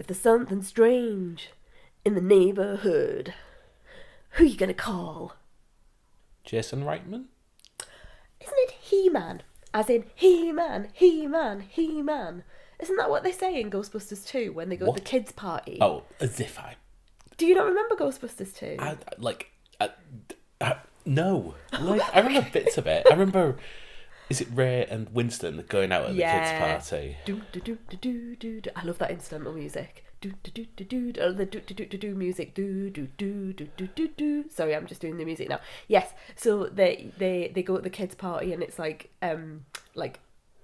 there's something strange in the neighbourhood, who you gonna call? Jason Reitman? Isn't it He-Man? As in He-Man, He-Man, He-Man. Isn't that what they say in Ghostbusters 2 when they go to the kids' party? Oh, as if I... Do you not remember Ghostbusters 2? No. Like, I remember bits of it. I remember... Is it Ray and Winston going out at the kids' party? Do. I love that incidental music. The do music. Do. Sorry, I'm just doing the music now. Yes, so they go at the kids' party and it's like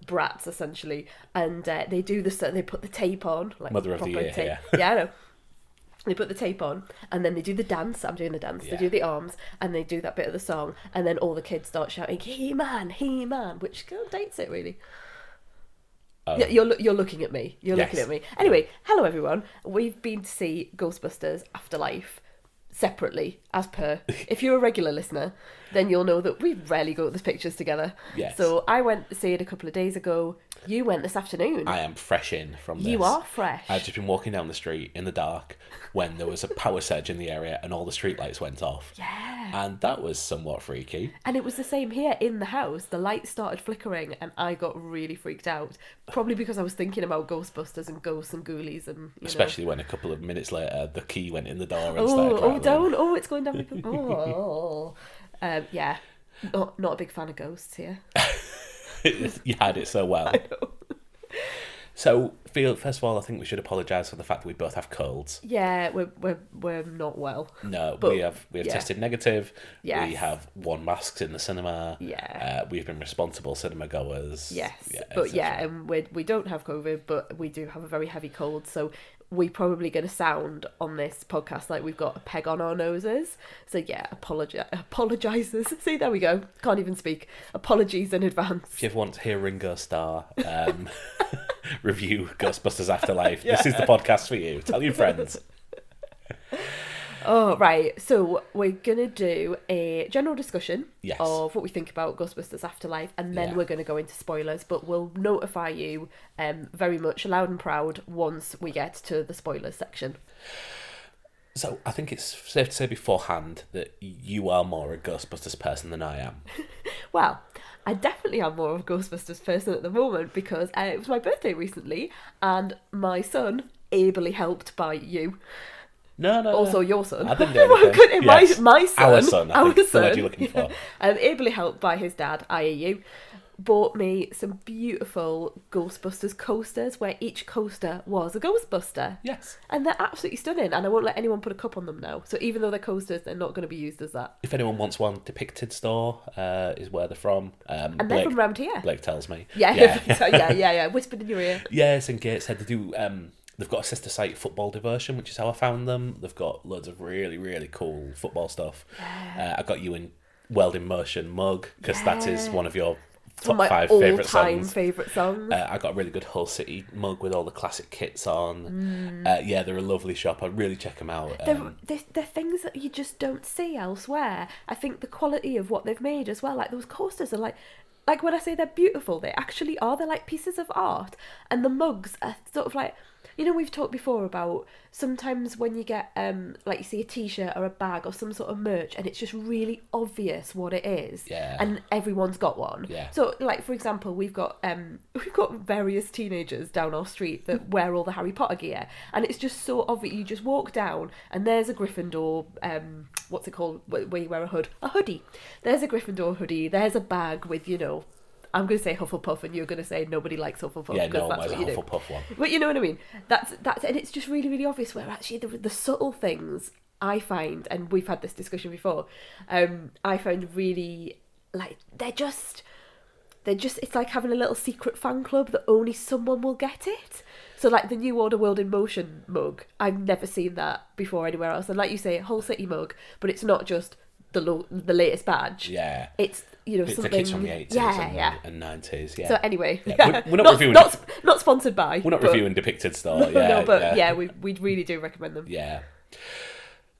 brats essentially, and they put the tape on, like Mother of the Year. tape. Yeah, I know. They put the tape on and then they do the dance. I'm doing the dance. They do the arms and they do that bit of the song and then all the kids start shouting He-Man, He-Man, which kind of dates it really. Oh. You're looking at me. You're looking at me. Anyway, hello everyone. We've been to see Ghostbusters Afterlife separately, as per. If you're a regular listener, then you'll know that we rarely go to the pictures together. Yes. So I went to see it a couple of days ago. You went this afternoon. I am fresh in from this. You are fresh. I've just been walking down the street in the dark when there was a power surge in the area and all the streetlights went off. Yeah. And that was somewhat freaky. And it was the same here in the house. The lights started flickering and I got really freaked out. Probably because I was thinking about Ghostbusters and ghosts and ghoulies and especially when a couple of minutes later the key went in the door and started rattling. It's going down. Yeah. Not a big fan of ghosts here. You had it so well. I know. So, first of all, I think we should apologise for the fact that we both have colds. Yeah, we're not well. No, but we have tested negative. Yes. We have worn masks in the cinema. Yeah. We've been responsible cinema goers. Yes. And we don't have COVID, but we do have a very heavy cold, so we're probably going to sound on this podcast like we've got a peg on our noses. So yeah, apologises. See, there we go. Can't even speak. Apologies in advance. If you ever want to hear Ringo Starr review Ghostbusters Afterlife, this is the podcast for you. Tell your friends. Oh, right. So we're going to do a general discussion of what we think about Ghostbusters Afterlife, and then we're going to go into spoilers, but we'll notify you very much loud and proud once we get to the spoilers section. So I think it's safe to say beforehand that you are more a Ghostbusters person than I am. Well, I definitely am more of a Ghostbusters person at the moment because it was my birthday recently, and my son, ably helped by you... No. Also your son. I didn't do anything. Yes. My son. Our son. I think the word you're looking for. Ably helped by his dad, i.e. you, bought me some beautiful Ghostbusters coasters where each coaster was a Ghostbuster. Yes. And they're absolutely stunning, and I won't let anyone put a cup on them now. So even though they're coasters, they're not going to be used as that. If anyone wants one, Depicted Store is where they're from. And they're from around here. Blake tells me. Yeah. Whispered in your ear. Yes, in Gateshead. They do... They've got a sister site, Football Diversion, which is how I found them. They've got loads of really, really cool football stuff. I got you in World in Motion mug, because that is one of your top 5 favourite songs. Favourite songs. I got a really good Hull City mug with all the classic kits on. They're a lovely shop. I'd really check them out. They're things that you just don't see elsewhere. I think the quality of what they've made as well, like those coasters are like when I say they're beautiful, they actually are. They're like pieces of art. And the mugs are sort of like... You know, we've talked before about sometimes when you get, like you see a t-shirt or a bag or some sort of merch and it's just really obvious what it is. Yeah. And everyone's got one. Yeah. So, like, for example, we've got various teenagers down our street that wear all the Harry Potter gear. And it's just so obvious. You just walk down and there's a Gryffindor, what's it called, where you wear a hood? A hoodie. There's a Gryffindor hoodie. There's a bag with, you know... I'm going to say Hufflepuff and you're going to say nobody likes Hufflepuff. Yeah, no one that's wears a Hufflepuff one. But you know what I mean? That's and it's just really, really obvious where actually the subtle things I find, and we've had this discussion before, I find really, like, they're just, it's like having a little secret fan club that only someone will get it. So like the New Order World in Motion mug, I've never seen that before anywhere else. And like you say, Hull City mug, but it's not just the latest badge. Yeah. It's, you know, it's something... the kids from the 80s and 90s, yeah. So anyway... Yeah. We're not reviewing... Not sponsored by. We're not reviewing Depicted Store, we really do recommend them. Yeah.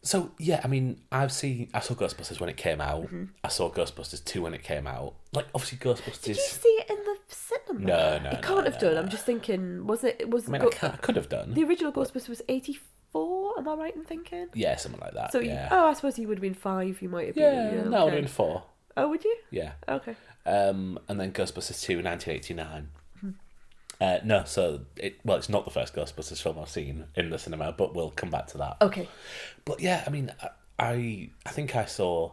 So yeah, I mean, I saw Ghostbusters when it came out. I saw Ghostbusters 2 when it came out. Like, obviously, Ghostbusters. Did you see it in the cinema? No, It can't have done. I'm just thinking, was it? I mean, I could have done. The original Ghostbusters was 84. Am I right in thinking? Yeah, something like that. So yeah. I suppose you would have been 5. You might have been. Yeah, no, I would have okay. been 4. Oh, would you? Yeah. Okay. And then Ghostbusters 2, 1989. No, so it's not the first Ghostbusters film I've seen in the cinema, but we'll come back to that. Okay. But yeah, I mean, I think I saw.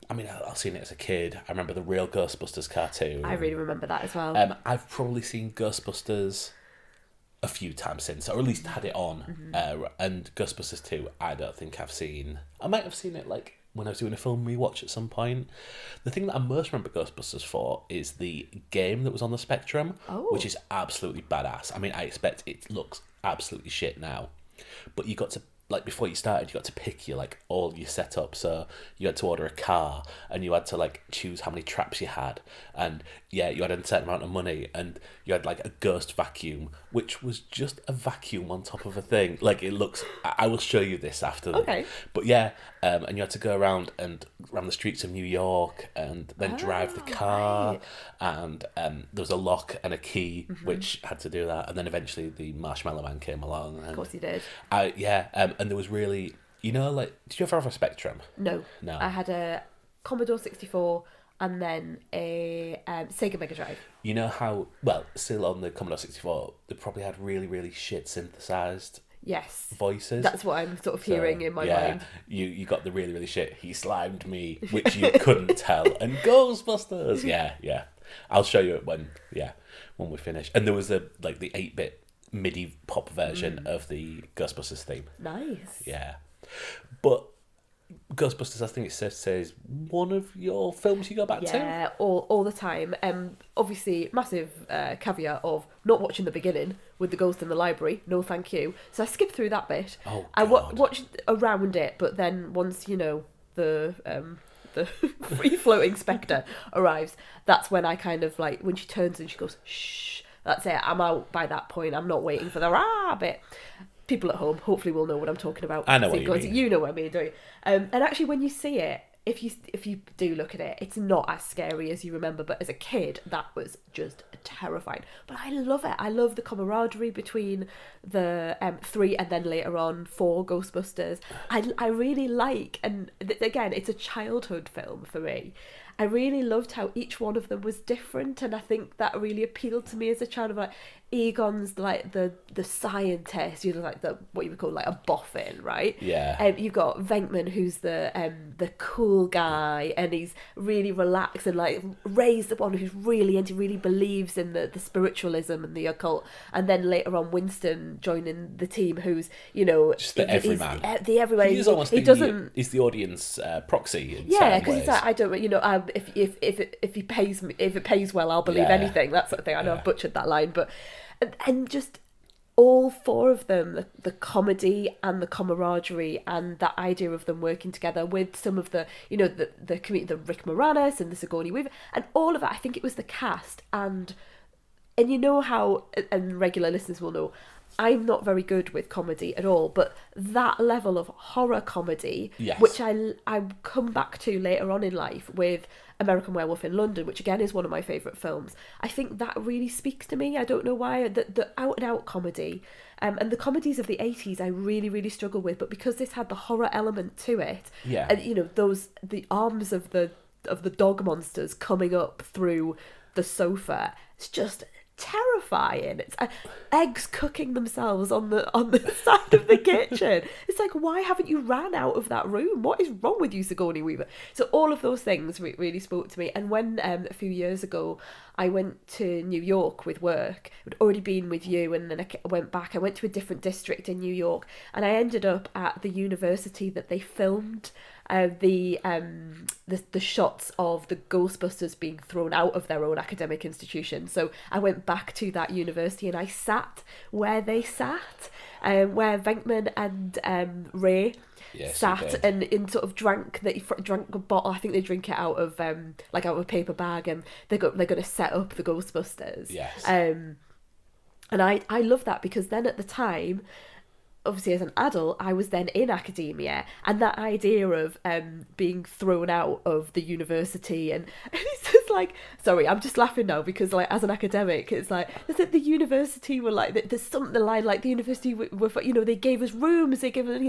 I mean, I've seen it as a kid. I remember the real Ghostbusters cartoon. I really remember that as well. I've probably seen Ghostbusters a few times since, or at least had it on. And Ghostbusters 2, I don't think I've seen. I might have seen it like when I was doing a film rewatch at some point. The thing that I most remember Ghostbusters for is the game that was on the Spectrum, which is absolutely badass. I mean, I expect it looks absolutely shit now, but you got to, like, before you started, you got to pick all your setup. So you had to order a car, and you had to like choose how many traps you had, and yeah, you had a certain amount of money, and you had like a ghost vacuum, which was just a vacuum on top of a thing. Like, it looks. I will show you this after. Okay. But yeah, and you had to go around the streets of New York, and then drive the car, right. and there was a lock and a key which had to do that, and then eventually the Marshmallow Man came along. And of course he did. And there was really, like, did you ever have a Spectrum? No. No. I had a Commodore 64 and then a Sega Mega Drive. You know how, well, still on the Commodore 64, they probably had really, really shit synthesized Yes. voices. That's what I'm sort of hearing in my mind. You got the really, really shit, he slimed me, which you couldn't tell, and Ghostbusters. Yeah. I'll show you it when we finish. And there was the 8-bit MIDI pop version of the Ghostbusters theme. Nice. Yeah. But Ghostbusters, I think it says one of your films you go back to? Yeah, all the time. Obviously, massive caveat of not watching the beginning with the ghost in the library. No, thank you. So I skipped through that bit. Oh, God. I watched around it, but then once, the free-floating spectre arrives, that's when I kind of, like, when she turns and she goes, shh, that's it. I'm out by that point. I'm not waiting for the rah bit. People at home hopefully will know what I'm talking about. I know what you mean. You know what I mean, don't you? And actually, when you see it, if you do look at it, it's not as scary as you remember. But as a kid, that was just terrifying. But I love it. I love the camaraderie between the 3 and then later on 4 Ghostbusters. I really like, and again, it's a childhood film for me. I really loved how each one of them was different, and I think that really appealed to me as a child. Of like, Egon's like the scientist, like the what you would call like a boffin, right? Yeah. You've got Venkman, who's the cool guy, and he's really relaxed, and like Ray's the one who's really really believes in the spiritualism and the occult, and then later on Winston joining the team, who's just the everyman. The everyman. He's almost he's the audience proxy. Yeah, because he's like, I don't, if it pays well, I'll believe anything. That sort of thing. I know I've butchered that line, but and just all 4 of them, the comedy and the camaraderie and that idea of them working together with some of the the community, the Rick Moranis and the Sigourney Weaver, and all of that. I think it was the cast and you know how, and regular listeners will know, I'm not very good with comedy at all, but that level of horror comedy, yes, which I come back to later on in life with American Werewolf in London, which again is one of my favourite films, I think that really speaks to me. I don't know why. The out-and-out comedy, and the comedies of the 80s I really, really struggle with, but because this had the horror element to it, and the arms of the dog monsters coming up through the sofa, it's just terrifying. It's eggs cooking themselves on the side of the kitchen. It's like, why haven't you ran out of that room? What is wrong with you, Sigourney Weaver? So all of those things really spoke to me. And when a few years ago I went to New York with work, I'd already been with you, and then I went back. I went to a different district in New York, and I ended up at the university that they filmed the shots of the Ghostbusters being thrown out of their own academic institution. So I went back to that university and I sat where they sat, where Venkman and Ray sat and sort of drank a bottle. I think they drink it out of out of a paper bag, and they're going to set up the Ghostbusters. Yes. And I love that, because then at the time, obviously as an adult, I was then in academia, and that idea of being thrown out of the university, and it's just like, sorry, I'm just laughing now because like as an academic, it's like the university were like, there's something line like the university were, you know, they gave us rooms, they didn't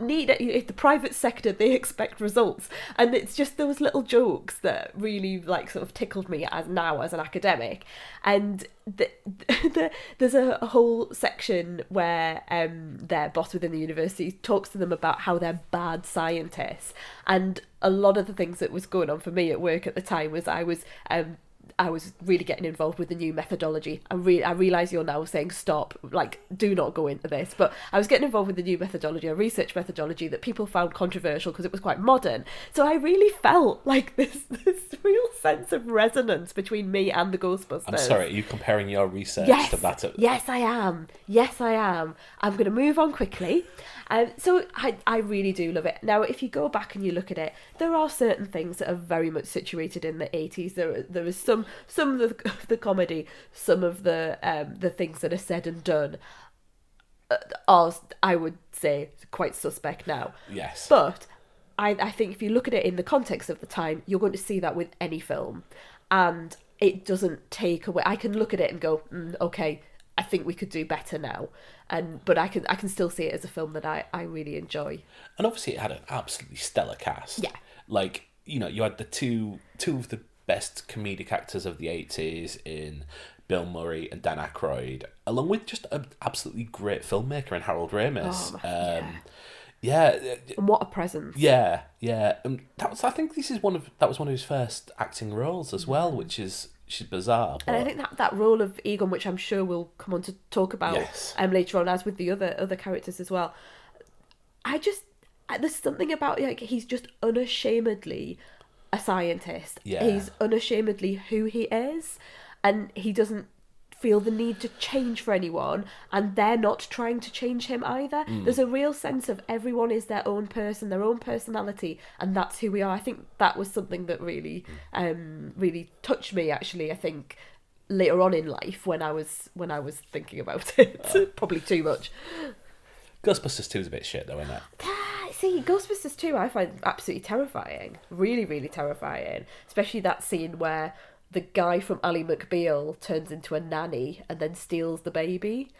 need it. The private sector, they expect results, and it's just those little jokes that really like sort of tickled me as an academic. And there's a whole section where their boss within the university talks to them about how they're bad scientists, and a lot of the things that was going on for me at work at the time was I was really getting involved with the new methodology. I realise you're now saying stop, like do not go into this, but I was getting involved with the new methodology, a research methodology that people found controversial because it was quite modern. So I really felt like this real sense of resonance between me and the Ghostbusters. I'm sorry, are you comparing your research to that? Yes, I am. I'm going to move on quickly. So I really do love it. Now, if you go back and you look at it, there are certain things that are very much situated in the 80s. There is some of the comedy, some of the things that are said and done are, I would say, quite suspect now. Yes. But I think if you look at it in the context of the time, you're going to see that with any film. And it doesn't take away... I can look at it and go, okay, I think we could do better now. But I can still see it as a film that I really enjoy. And obviously it had an absolutely stellar cast. Yeah. Like, you know, you had the two of the best comedic actors of the 80s in Bill Murray and Dan Aykroyd, along with just an absolutely great filmmaker in Harold Ramis. Yeah. And what a presence. Yeah. And I think that was one of his first acting roles as well, which is bizarre. But... And I think that role of Egon, which I'm sure we'll come on to talk about later on, as with the other characters as well. There's something about, like, he's just unashamedly a scientist. Yeah. He's unashamedly who he is, and he doesn't feel the need to change for anyone, and they're not trying to change him either. There's a real sense of everyone is their own person, their own personality, and that's who we are. I think that was something that really really touched me, actually. I think later on in life when I was thinking about it. Probably too much. Ghostbusters 2 is a bit shit though, isn't it? See, Ghostbusters 2 I find absolutely terrifying. Really, really terrifying. Especially that scene where the guy from Ally McBeal turns into a nanny and then steals the baby.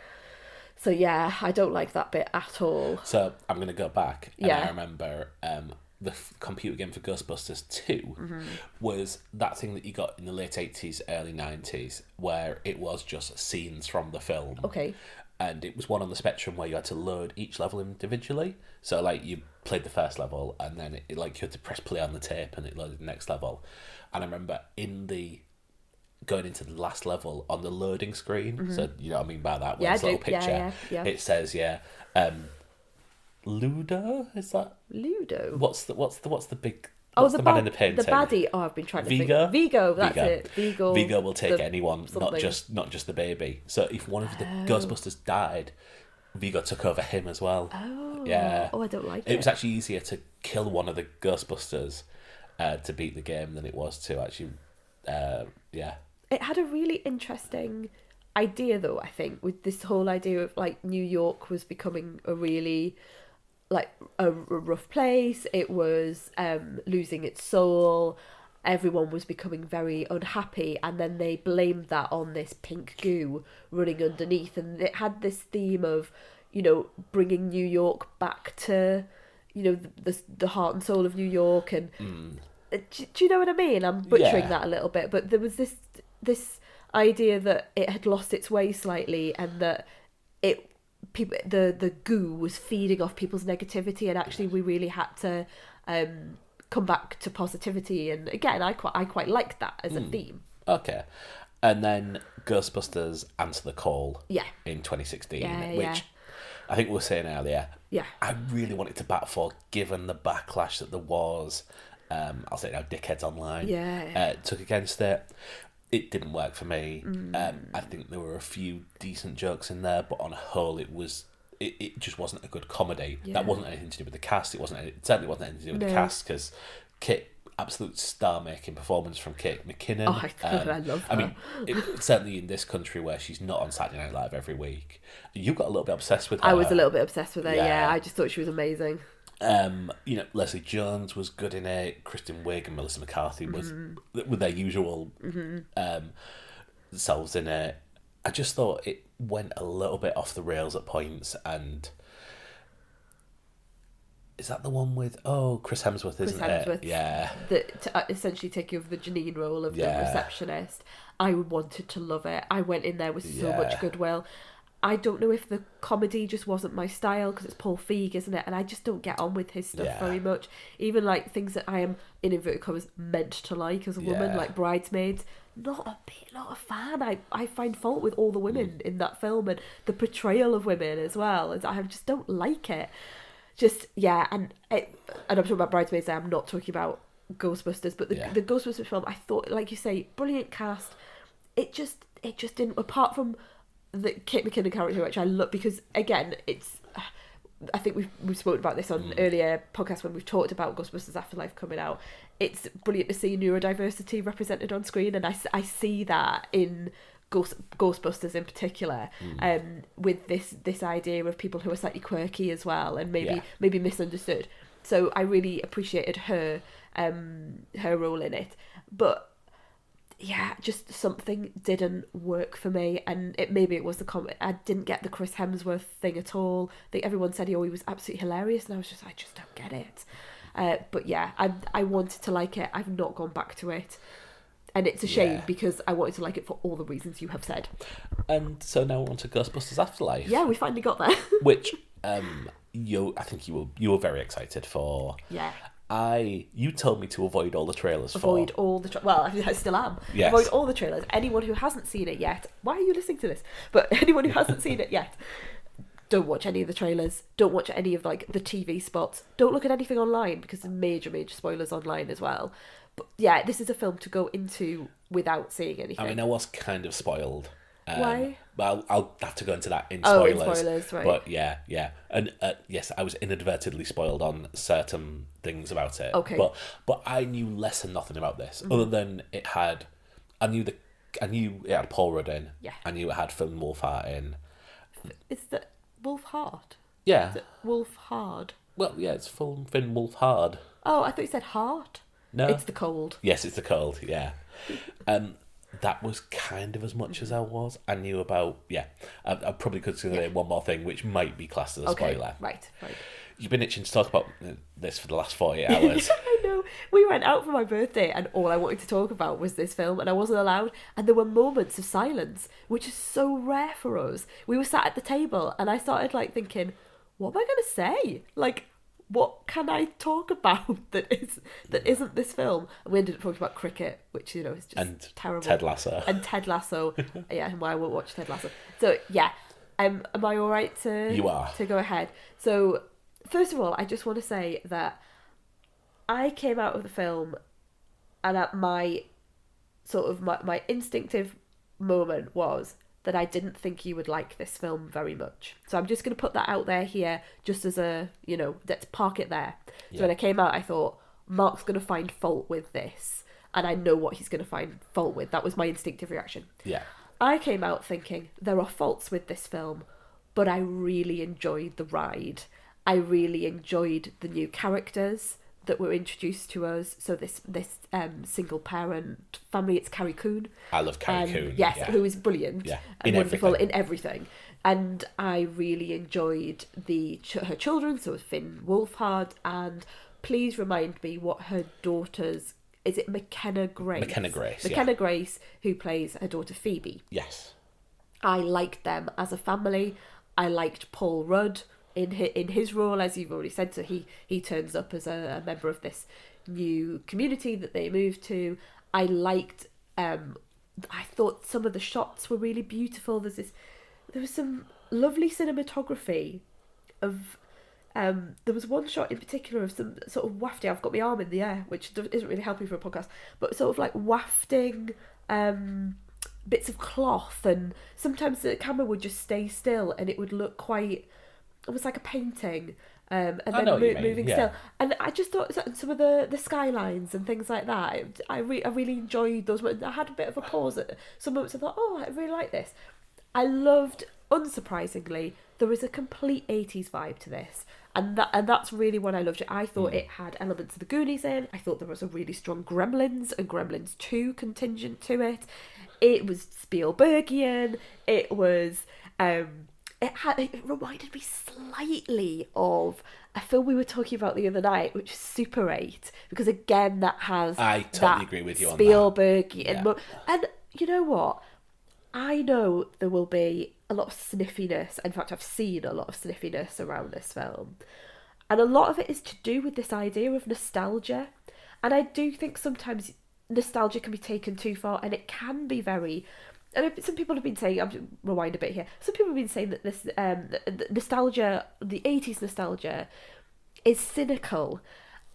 So yeah, I don't like that bit at all. So I'm going to go back. And I remember the computer game for Ghostbusters 2 was that thing that you got in the late 80s, early 90s, where it was just scenes from the film. Okay. And it was one on the spectrum where you had to load each level individually. So like you played the first level and then it like you had to press play on the tape and it loaded the next level. And I remember going into the last level on the loading screen. So you know what I mean by that? Yeah, little picture. Yeah. It says Ludo, is that? Ludo. What's the big? What's the man in the painting? The baddie. Oh, I've been trying to Vigo? think. Vigo, that's it. Vigo will take anyone, something. not just the baby. So if one of the Ghostbusters died, Vigo took over him as well. Oh. Yeah. Oh, I don't like it. It was actually easier to kill one of the Ghostbusters to beat the game than it was to actually. It had a really interesting idea, though, I think, with this whole idea of like New York was becoming a really like a rough place. It was losing its soul. Everyone was becoming very unhappy, and then they blamed that on this pink goo running underneath, and it had this theme of, you know, bringing New York back to, you know, the heart and soul of New York. And do you know what I mean? I'm butchering that a little bit, but there was this idea that it had lost its way slightly, and that the goo was feeding off people's negativity, and actually we really had to come back to positivity. And again, I quite like that as a theme. Okay. And then Ghostbusters Answer the Call in 2016, which I think we were saying earlier. Yeah. I really wanted to bat for, given the backlash that there was. I'll say now, dickheads online took against it. It didn't work for me. I think there were a few decent jokes in there, but on a whole, it just wasn't a good comedy. That wasn't anything to do with the cast. It certainly wasn't anything to do with the cast, because Kit absolute star-making performance from Kate McKinnon. Oh, I love her. I mean, certainly in this country where she's not on Saturday Night Live every week, you got a little bit obsessed with her. I was a little bit obsessed with her, Yeah. I just thought she was amazing. Leslie Jones was good in it. Kristen Wiig and Melissa McCarthy was with their usual selves in it. I just thought it went a little bit off the rails at points, and is that the one with Chris Hemsworth, isn't it? Yeah. To essentially taking over the Janine role of the receptionist. I wanted to love it. I went in there with so much goodwill. I don't know if the comedy just wasn't my style, because it's Paul Feig, isn't it? And I just don't get on with his stuff very much. Even like things that I am, in inverted commas, meant to like as a woman, like Bridesmaids. Not a fan. I find fault with all the women in that film, and the portrayal of women as well. I just don't like it. And I'm talking about Bridesmaids there, I'm not talking about Ghostbusters, but the Ghostbusters film, I thought, like you say, brilliant cast. It just didn't, apart from the Kate McKinnon character, which I love, because again, I think we've spoken about this on earlier podcasts when we've talked about Ghostbusters Afterlife coming out. It's brilliant to see neurodiversity represented on screen, and I see that in Ghostbusters in particular, with this idea of people who are slightly quirky as well, and maybe misunderstood. So I really appreciated her role in it, but just something didn't work for me, and maybe it was I didn't get the Chris Hemsworth thing at all. I think everyone said he was absolutely hilarious, and I just don't get it. But I wanted to like it. I've not gone back to it. And it's a shame, because I wanted to like it for all the reasons you have said. And so now we're on to Ghostbusters Afterlife. Yeah, we finally got there. Which I think you were very excited for. Yeah. You told me to avoid all the trailers. Well, I still am. Yes. Avoid all the trailers. Anyone who hasn't seen it yet, why are you listening to this? But anyone who hasn't seen it yet, don't watch any of the trailers. Don't watch any of like the TV spots. Don't look at anything online, because there's major spoilers online as well. But this is a film to go into without seeing anything. I mean, I was kind of spoiled. Why? Well, I'll have to go into that in spoilers. In spoilers, right. But yeah. And yes, I was inadvertently spoiled on certain things about it. Okay. But I knew less than nothing about this, other than I knew it had Paul Rudd in. Yeah. I knew it had Finn Wolfhard in. Is that Wolfhard? Yeah. Is it Wolfhard? Well, yeah, it's Finn Wolfhard. Oh, I thought you said heart. No. It's the cold. Yes, it's the cold, yeah. That was kind of as much as I was. I knew about, I probably could say one more thing, which might be classed as a spoiler. Right. You've been itching to talk about this for the last 48 hours. I know. We went out for my birthday, and all I wanted to talk about was this film, and I wasn't allowed. And there were moments of silence, which is so rare for us. We were sat at the table, and I started thinking, what am I going to say? What can I talk about that isn't this film? And we ended up talking about cricket, which is just terrible. Ted Lasso. And why I won't watch Ted Lasso. So am I all right to go ahead? So first of all, I just want to say that I came out of the film, and at my my instinctive moment was that I didn't think you would like this film very much. So I'm just going to put that out there here, just as a, let's park it there. So when I came out, I thought, Mark's going to find fault with this, and I know what he's going to find fault with. That was my instinctive reaction. Yeah. I came out thinking, there are faults with this film, but I really enjoyed the ride. I really enjoyed the new characters that were introduced to us. So this single parent family, it's Carrie Coon. I love Carrie Coon. Yes, who is brilliant and wonderful in everything. And I really enjoyed her children, so Finn Wolfhard, and please remind me what her daughter's, is it McKenna Grace? McKenna Grace, who plays her daughter Phoebe. Yes. I liked them as a family. I liked Paul Rudd in his role, as you've already said. So he turns up as a member of this new community that they moved to. I liked. I thought some of the shots were really beautiful. There was some lovely cinematography of. There was one shot in particular of some sort of wafting. I've got my arm in the air, which isn't really helping for a podcast, but sort of like wafting bits of cloth, and sometimes the camera would just stay still and it would look quite almost like a painting, and I then know what you mean, moving yeah. still. And I just thought some of the skylines and things like that, I really enjoyed those moments. I had a bit of a pause at some moments. I thought, oh, I really like this. I loved, unsurprisingly, there was a complete 80s vibe to this. And that's really when I loved it. I thought it had elements of the Goonies in. I thought there was a really strong Gremlins and Gremlins 2 contingent to it. It was Spielbergian. It was it reminded me slightly of a film we were talking about the other night, which is Super 8, because again that has I totally agree with you on that. Spielbergian. Yeah. And you know what? I know there will be a lot of sniffiness. In fact, I've seen a lot of sniffiness around this film. And a lot of it is to do with this idea of nostalgia. And I do think sometimes nostalgia can be taken too far, and it can be very... And some people have been saying, I'm just rewind a bit here, some people have been saying that this the nostalgia, the 80s nostalgia, is cynical.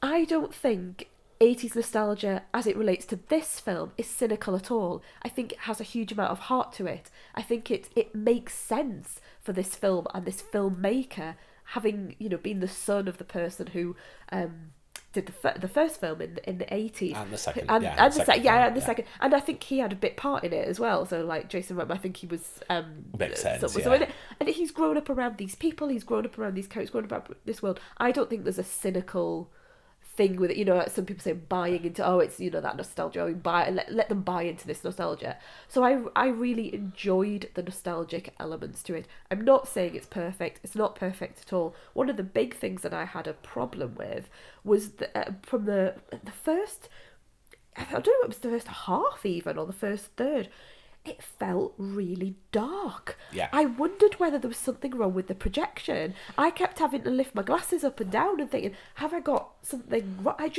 I don't think 80s nostalgia, as it relates to this film, is cynical at all. I think it has a huge amount of heart to it. I think it makes sense for this film and this filmmaker, having, you know, been the son of the person who did the first film in the 80s. And the second. And the second. second. And I think he had a bit part in it as well. So, like, Jason Reitman, I think he was... Makes sense, so in it. And he's grown up around these people, he's grown up around these characters, grown up around this world. I don't think there's a cynical thing with it, you know, like some people say buying into, oh, it's, you know, that nostalgia, let them buy into this nostalgia. So I really enjoyed the nostalgic elements to it. I'm not saying it's perfect, it's not perfect at all. One of the big things that I had a problem with was from the first, I don't know if it was the first half even, or the first third, it felt really dark. Yeah. I wondered whether there was something wrong with the projection. I kept having to lift my glasses up and down and thinking, have I got something wrong? I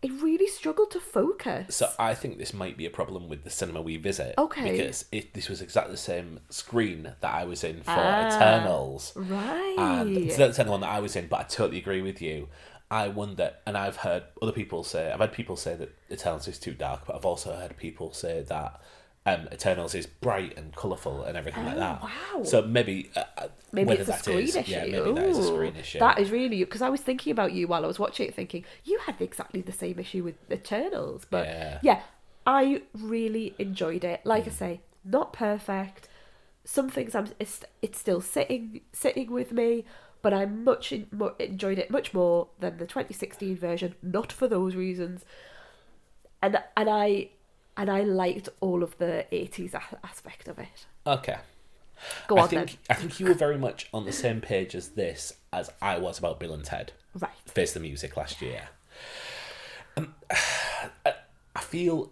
really struggled to focus. So I think this might be a problem with the cinema we visit. Okay. Because this was exactly the same screen that I was in for Eternals. Right. And it's not the same one that I was in, but I totally agree with you. I wonder, and I've heard other people say, I've had people say that Eternals is too dark, but I've also heard people say that Eternals is bright and colourful and everything like that. Wow. So maybe Maybe it's a screen issue. Yeah, maybe that is a screen issue. That is really... Because I was thinking about you while I was watching it, thinking, you had exactly the same issue with Eternals. But yeah I really enjoyed it. Like I say, not perfect. Some things it's still sitting with me, but I enjoyed it much more than the 2016 version. Not for those reasons. And I liked all of the 80s aspect of it. Okay. Go on then. I think you were very much on the same page as this as I was about Bill and Ted. Right. Face the Music last year. I feel...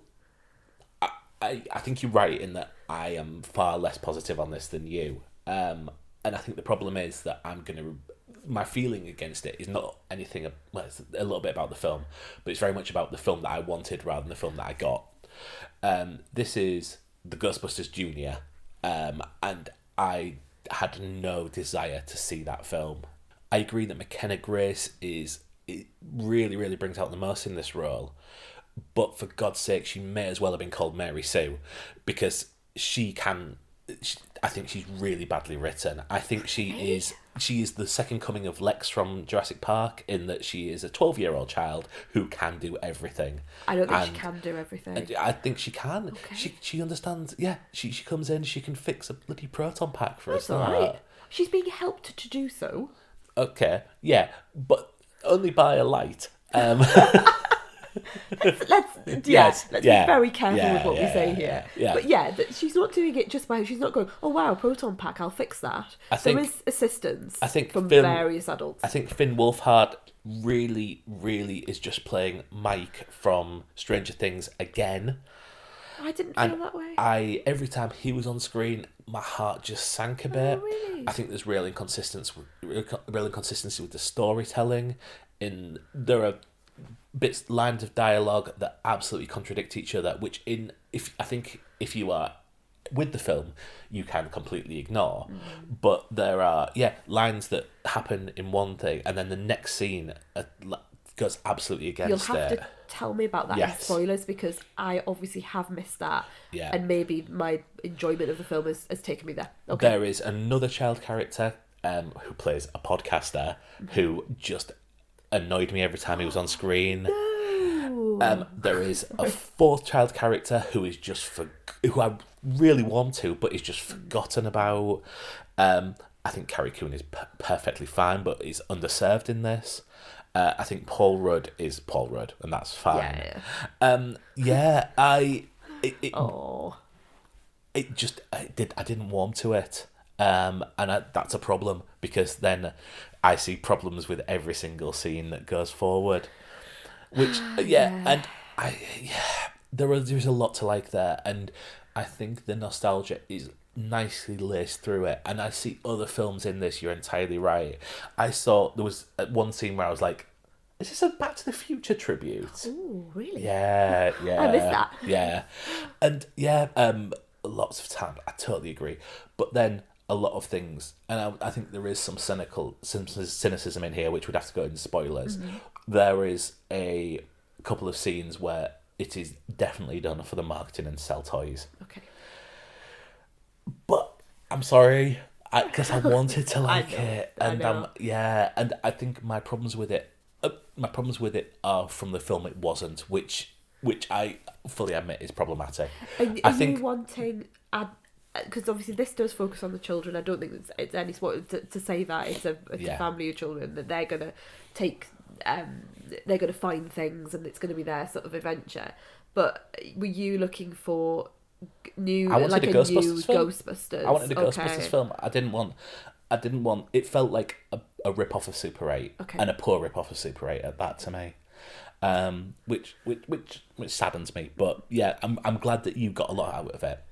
I think you're right in that I am far less positive on this than you. And I think the problem is that my feeling against it is not anything... Well, it's a little bit about the film, but it's very much about the film that I wanted rather than the film that I got. This is the Ghostbusters Junior, and I had no desire to see that film. I agree that McKenna Grace really, really brings out the most in this role, but for God's sake, she may as well have been called Mary Sue, because I think she's really badly written. I think she is the second coming of Lex from Jurassic Park, in that she is a 12-year-old child who can do everything. I don't think she can do everything. I think she can. Okay. She understands. Yeah, she comes in, she can fix a bloody proton pack for That's us. all right. She's being helped to do so. Okay, yeah, but only by a light. Let's be very careful with what we say here. Yeah. But she's not doing it just by... She's not going, oh wow, proton pack, I'll fix that. There is assistance from various adults. I think Finn Wolfhard really, really is just playing Mike from Stranger Things again. I didn't feel that way. Every time he was on screen, my heart just sank a bit. Oh, really? I think there's real inconsistency with the storytelling. There are lines of dialogue that absolutely contradict each other, which if you are with the film, you can completely ignore. But there are lines that happen in one thing, and then the next scene goes absolutely against it. You'll have to tell me about that in spoilers, because I obviously have missed that. Yeah. And maybe my enjoyment of the film has taken me there. Okay. There is another child character who plays a podcaster, who just annoyed me every time he was on screen. There is a fourth child character who is who I really want to, but is just forgotten about. I think Carrie Coon is perfectly fine, but is underserved in this. I think Paul Rudd is Paul Rudd, and that's fine. I didn't warm to it, and that's a problem, because then I see problems with every single scene that goes forward. Which there's a lot to like there, and I think the nostalgia is nicely laced through it, and I see other films in this. You're entirely right. I saw there was one scene where I was like, is this a Back to the Future tribute? Oh, really? Yeah. I missed that. Yeah. And lots of time, I totally agree. But then a lot of things, and I think there is some cynicism in here, which would have to go into spoilers. There is a couple of scenes where it is definitely done for the marketing and sell toys. Okay. But I'm sorry, because I wanted to like it, and and I think my problems with it are from the film it wasn't, which I fully admit is problematic. Are you wanting, because obviously this does focus on the children. I don't think it's any sport to say that it's a family of children, that they're gonna take, they're gonna find things, and it's gonna be their sort of adventure. But were you looking for new? I wanted a Ghostbusters film. Ghostbusters. I wanted a Ghostbusters film. I didn't want. It felt like a rip off of Super 8, and a poor rip off of Super 8 at that to me. Which saddens me. But yeah, I'm glad that you got a lot out of it.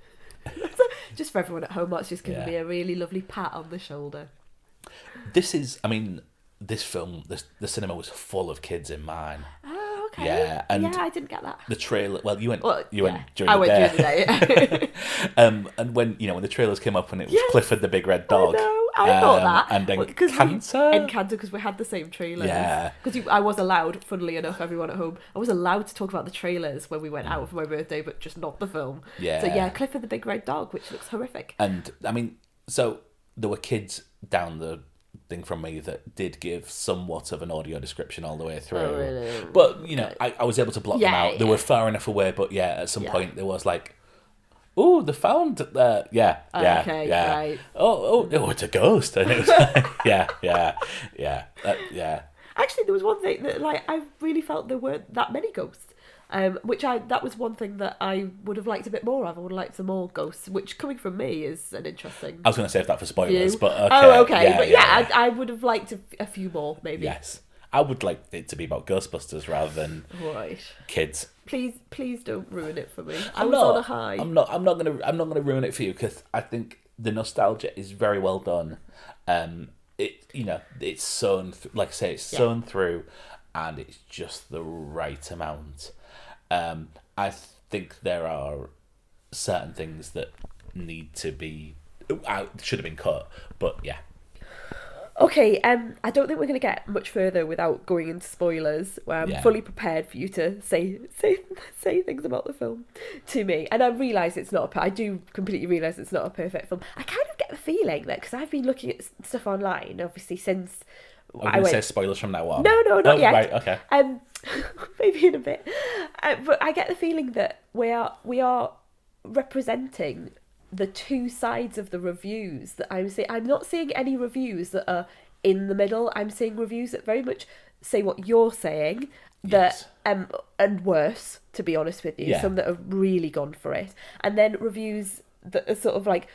Just for everyone at home, that's just giving me a really lovely pat on the shoulder. This film, the cinema was full of kids in mine. Oh, okay. Yeah, and I didn't get that. The trailer. Well, you went during the day. I went during the day. And when the trailers came up and it was Clifford the Big Red Dog. I thought that. And Encanto. Because we had the same trailers. Yeah. Because I was allowed, funnily enough, everyone at home, I was allowed to talk about the trailers when we went out for my birthday, but just not the film. Yeah. So Clifford the Big Red Dog, which looks horrific. And I mean, so there were kids down the thing from me that did give somewhat of an audio description all the way through. Oh, really? But, I was able to block them out. They were far enough away, but at some point there was like, oh, the found there. Yeah. Right. Oh, it's a ghost. And it was like, yeah. Actually, there was one thing that I really felt there weren't that many ghosts. That was one thing that I would have liked a bit more of. I would have liked some more ghosts, which coming from me is an interesting. I was going to save that for spoilers, view. but okay. Oh, okay, I would have liked a few more, maybe. Yes, I would like it to be about Ghostbusters rather than kids. Please don't ruin it for me. I was on a high. I'm not gonna ruin it for you, because I think the nostalgia is very well done. It's sewn like I say, it's sewn through, and it's just the right amount. I think there are certain things that should have been cut, but yeah. Okay, I don't think we're going to get much further without going into spoilers. I'm fully prepared for you to say things about the film to me, and I realise it's not. I do completely realise it's not a perfect film. I kind of get the feeling that, because I've been looking at stuff online, obviously since. I would say spoilers from now on. No, not yet. Right, okay. Maybe in a bit, but I get the feeling that we are representing the two sides of the reviews that I'm seeing. I'm not seeing any reviews that are in the middle. I'm seeing reviews that very much say what you're saying, that and worse, to be honest with you. Some that have really gone for it, and then reviews that are sort of like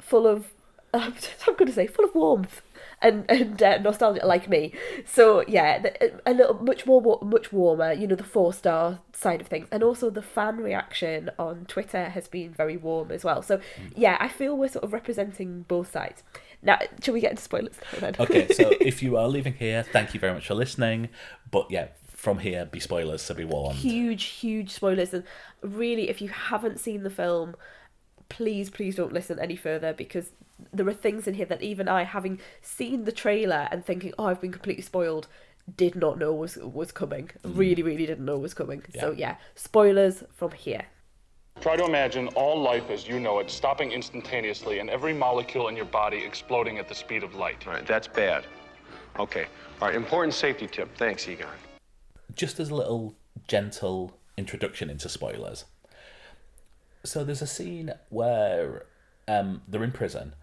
full of I'm going to say full of warmth and nostalgia, like me. So a little much warmer. The 4-star side of things, and also the fan reaction on Twitter has been very warm as well. So I feel we're sort of representing both sides. Now, shall we get into spoilers then? Okay, so if you are leaving here, thank you very much for listening. But from here, be spoilers, so be warned. Huge spoilers, and really, if you haven't seen the film, please don't listen any further, because there are things in here that even I, having seen the trailer and thinking, I've been completely spoiled, did not know was coming. Really didn't know was coming. So spoilers from here. Try to imagine all life as you know it stopping instantaneously and every molecule in your body exploding at the speed of light. All right, that's bad. Okay. All right, important safety tip. Thanks, Egon. Just as a little gentle introduction into spoilers. So there's a scene where they're in prison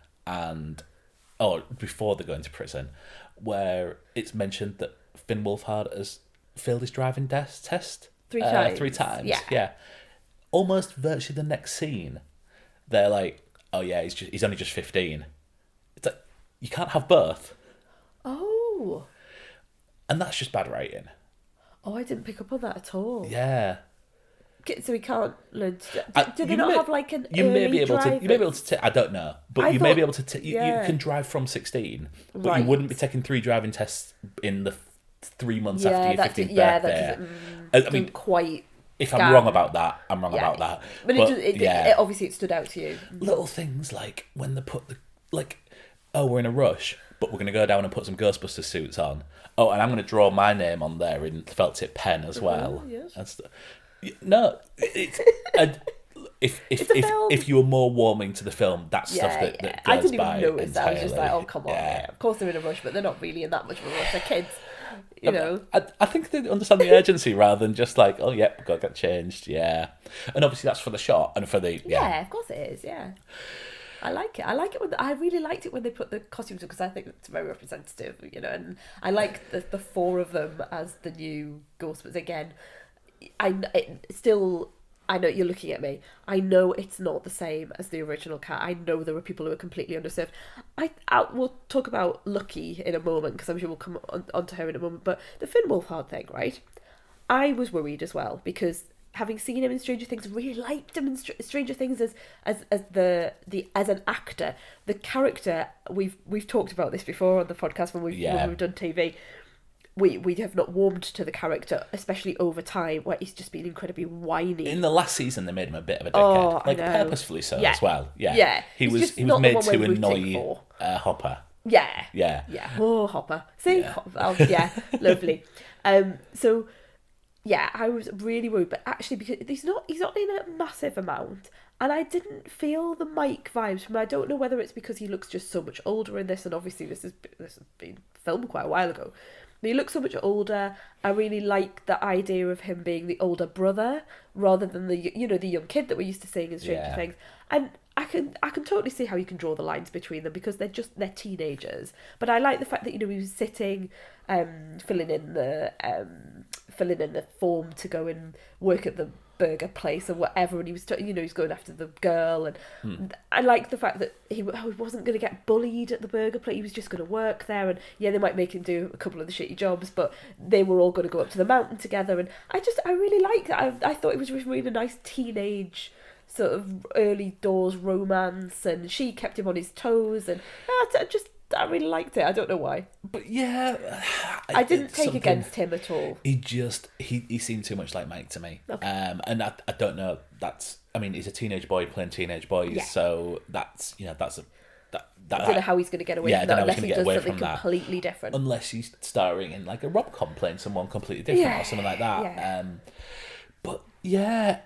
before they go into prison, where it's mentioned that Finn Wolfhard has failed his driving test 3 times. 3 times. Yeah. Almost virtually the next scene, they're like, "Oh yeah, he's only just 15." It's like, you can't have both. Oh. And that's just bad writing. Oh, I didn't pick up on that at all. Yeah. So he can't learn to... Do they not have like an You may early be able to. You may be able to. I don't know, but you may be able to. You can drive from 16, but you wouldn't be taking 3 driving tests in the 3 months after your 15th birthday. I mean, quite. If I'm wrong about that, I'm wrong about that. But it obviously it stood out to you. Little things like when they put we're in a rush, but we're going to go down and put some Ghostbusters suits on. Oh, and I'm going to draw my name on there in felt tip pen as well. Yes. And stuff. No, if you were more warming to the film, that's stuff that goes I didn't by even notice that. I was just like, entirely. oh, come on. Yeah. Of course they're in a rush, but they're not really in that much of a rush. They're kids, you know. I think they understand the urgency rather than just like, oh, yeah, got to get changed, yeah. And obviously that's for the shot and for the... Yeah, of course it is, yeah. I like it. I really liked it when they put the costumes on because I think it's very representative, you know. And I like the 4 of them as the new Ghostbusters. Again, I know you're looking at me. I know it's not the same as the original cat. I know there are people who are completely underserved. We'll talk about Lucky in a moment because I'm sure we'll come onto her in a moment. But the Finn Wolfhard thing, right? I was worried as well because having seen him in Stranger Things, really liked him in Stranger Things as an actor. The character we've talked about this before on the podcast when we've done TV. We have not warmed to the character, especially over time, where he's just been incredibly whiny. In the last season, they made him a bit of a dickhead, purposefully so as well. Yeah. He was made to annoy Hopper. Yeah. Oh, Hopper. See, lovely. So. Yeah, I was really worried, but actually because he's not in a massive amount, and I didn't feel the Mike vibes from him. I don't know whether it's because he looks just so much older in this, and obviously this has been filmed quite a while ago. But he looks so much older. I really like the idea of him being the older brother rather than the young kid that we're used to seeing in Stranger Things. And I can totally see how you can draw the lines between them because they're teenagers. But I like the fact that he was sitting, filling in the form to go and work at the burger place or whatever, and he was he's going after the girl, and I like the fact that he wasn't going to get bullied at the burger place. He was just going to work there, and they might make him do a couple of the shitty jobs, but they were all going to go up to the mountain together, and I really liked that. I thought it was really a nice teenage sort of early doors romance, and she kept him on his toes, and I really liked it. I don't know why. But yeah, I didn't take against him at all. He seemed too much like Mike to me. Okay. And I don't know. He's a teenage boy playing teenage boys, so that's I don't know how he's going to get away from that unless he does something completely different. Unless he's starring in like a rom-com playing someone completely different or something like that. Yeah. But yeah.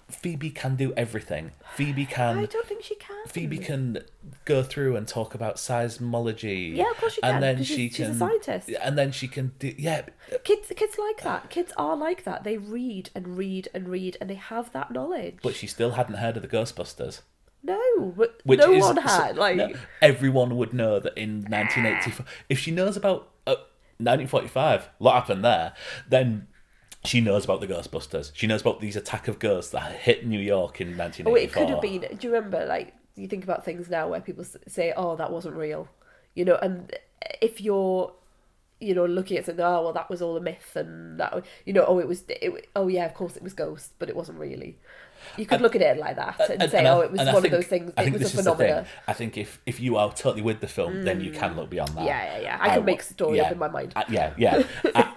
Phoebe can do everything. Phoebe can... I don't think she can. Phoebe can go through and talk about seismology. Yeah, of course she can. And then she's a scientist. And then she can do... Yeah. Kids like that. Kids are like that. They read and read and read and they have that knowledge. But she still hadn't heard of the Ghostbusters. No, but no one had. Everyone would know that in 1984... If she knows about 1945, a lot happened there, then... She knows about the Ghostbusters. She knows about these attack of ghosts that hit New York in 1984. Oh, it could have been... Do you remember, you think about things now where people say, oh, that wasn't real. And if you're, looking at something, oh, well, that was all a myth, and that, of course it was ghosts, but it wasn't really. You could look at it like that and say, it was one of those things, it was a phenomenon. I think if you are totally with the film, then you can look beyond that. Yeah. I can make a story up in my mind.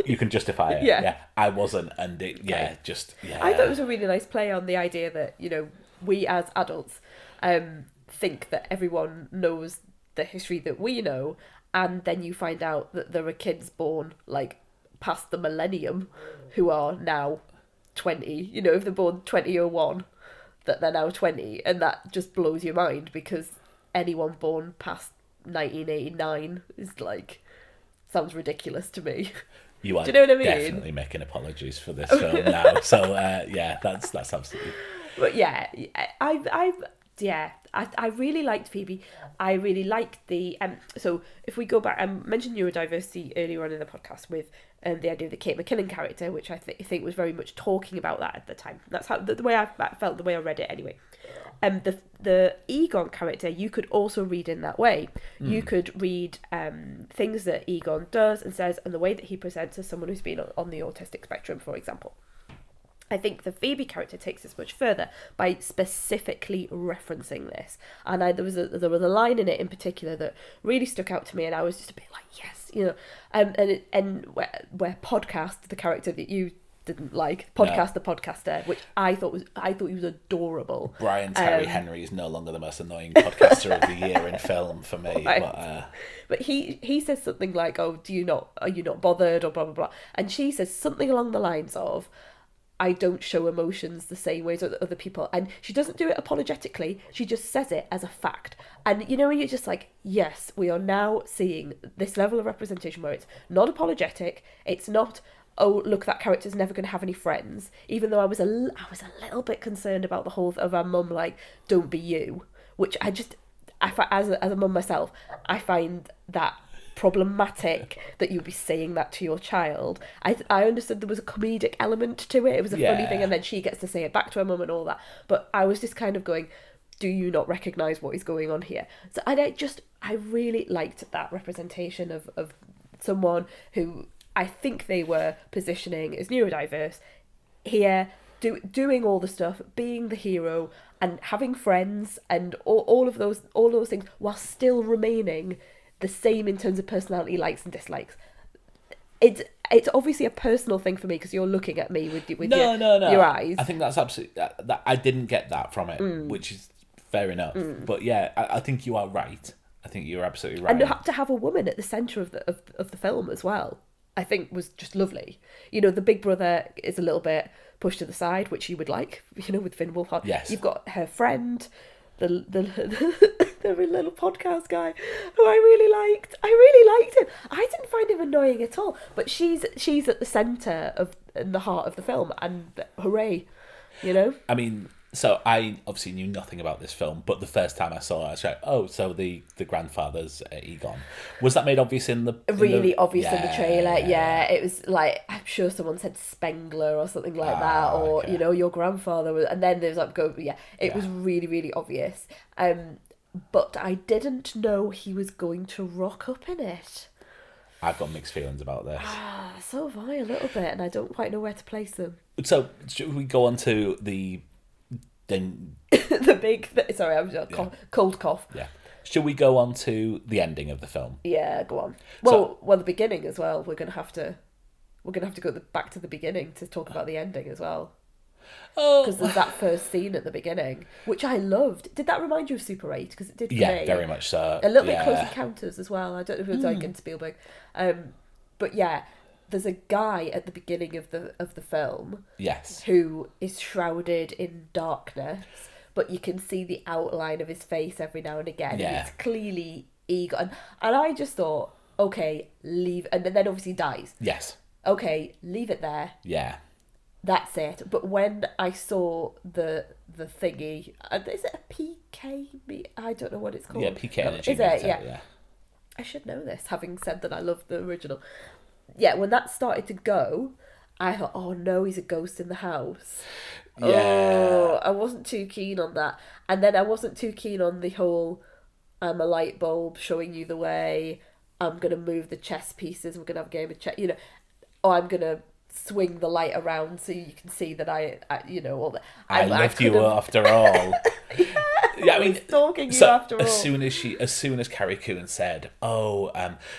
You can justify it. Yeah. I wasn't, and I thought it was a really nice play on the idea that, we as adults think that everyone knows the history that we know, and then you find out that there are kids born, past the millennium who are now 20, if they're born 2001, that they're now 20, and that just blows your mind because anyone born past 1989 is like, sounds ridiculous to me. You are Do you know what I mean? definitely making apologies for this film now. So yeah, that's absolutely. But yeah, I really liked Phoebe. I really liked the so if we go back, I mentioned neurodiversity earlier on in the podcast with the idea of the Kate McKinnon character, which I think was very much talking about that at the time. That's how the way I felt, the way I read it anyway. The Egon character, you could also read in that way. You could read things that Egon does and says, and the way that he presents as someone who's been on the autistic spectrum, for example. I think the Phoebe character takes this much further by specifically referencing this. And there was a line in it in particular that really stuck out to me, and I was just a bit like, yes, you know. And where Podcast, the character that you didn't like, Podcast the podcaster, which I thought he was adorable. Brian Terry Henry is no longer the most annoying podcaster of the year in film for me. Right. But he says something like, "Oh, are you not bothered?" or blah blah blah, and she says something along the lines of, I don't show emotions the same way as other people. And she doesn't do it apologetically. She just says it as a fact. And, you know, you're just like, yes, we are now seeing this level of representation where it's not apologetic. It's not, oh, look, that character's never going to have any friends. Even though I was a little bit concerned about the whole of our mum, like, don't be you. Which as a mum myself, I find that problematic that you'd be saying that to your child. I understood there was a comedic element to it. It was a funny thing, and then she gets to say it back to her mum and all that. But I was just kind of going, do you not recognise what is going on here? So I really liked that representation of someone who I think they were positioning as neurodiverse here, doing all the stuff, being the hero and having friends and all of those things while still remaining the same in terms of personality, likes and dislikes. It's obviously a personal thing for me because you're looking at me with your eyes. I think that's absolutely that I didn't get that from it, which is fair enough. But yeah, I think you are right. I think you're absolutely right. And to have a woman at the centre of the film as well, I think was just lovely. You know, the big brother is a little bit pushed to the side, which you would like. You know, with Finn Wolfhard. Yes. You've got her friend, the little podcast guy who I really liked. I really liked him. I didn't find him annoying at all. But she's at the centre of the heart of the film, and hooray, you know. I mean, so I obviously knew nothing about this film, but the first time I saw it, I was like, oh, so the grandfather's Egon. Was that made obvious in the... Really obvious in the trailer, yeah. It was like, I'm sure someone said Spengler or something like that, or, okay. You know, your grandfather was... And then there was like, it was really, really obvious. But I didn't know he was going to rock up in it. I've got mixed feelings about this. So have I, a little bit, and I don't quite know where to place them. So, should we go on to the sorry, I was cold cough. Yeah. Should we go on to the ending of the film? Yeah, go on. Well, the beginning as well. We're gonna have to go back to the beginning to talk about the ending as well. Oh, because there's that first scene at the beginning, which I loved. Did that remind you of Super 8? Because it did for me. Yeah, very much so. A little bit Close Encounters as well. I don't know if it was like in Spielberg, but yeah. There's a guy at the beginning of the film, yes, who is shrouded in darkness, but you can see the outline of his face every now and again. Yeah. And it's clearly Egon. And I just thought, okay, leave, and then obviously dies. Yes. Okay, leave it there. Yeah. That's it. But when I saw the thingy, is it a PK? I don't know what it's called. Yeah, PK energy. Is it? Yeah. I should know this, having said that I love the original. Yeah, when that started to go, I thought, oh no, he's a ghost in the house. Yeah. Oh, I wasn't too keen on that. And then I wasn't too keen on the whole, I'm a light bulb showing you the way, I'm going to move the chess pieces, we're going to have a game of chess, you know, or I'm going to swing the light around so you can see that I you know, all that. I loved you after all. Yeah, I mean, stalking you after all. As soon as Carrie Coon said, "Oh,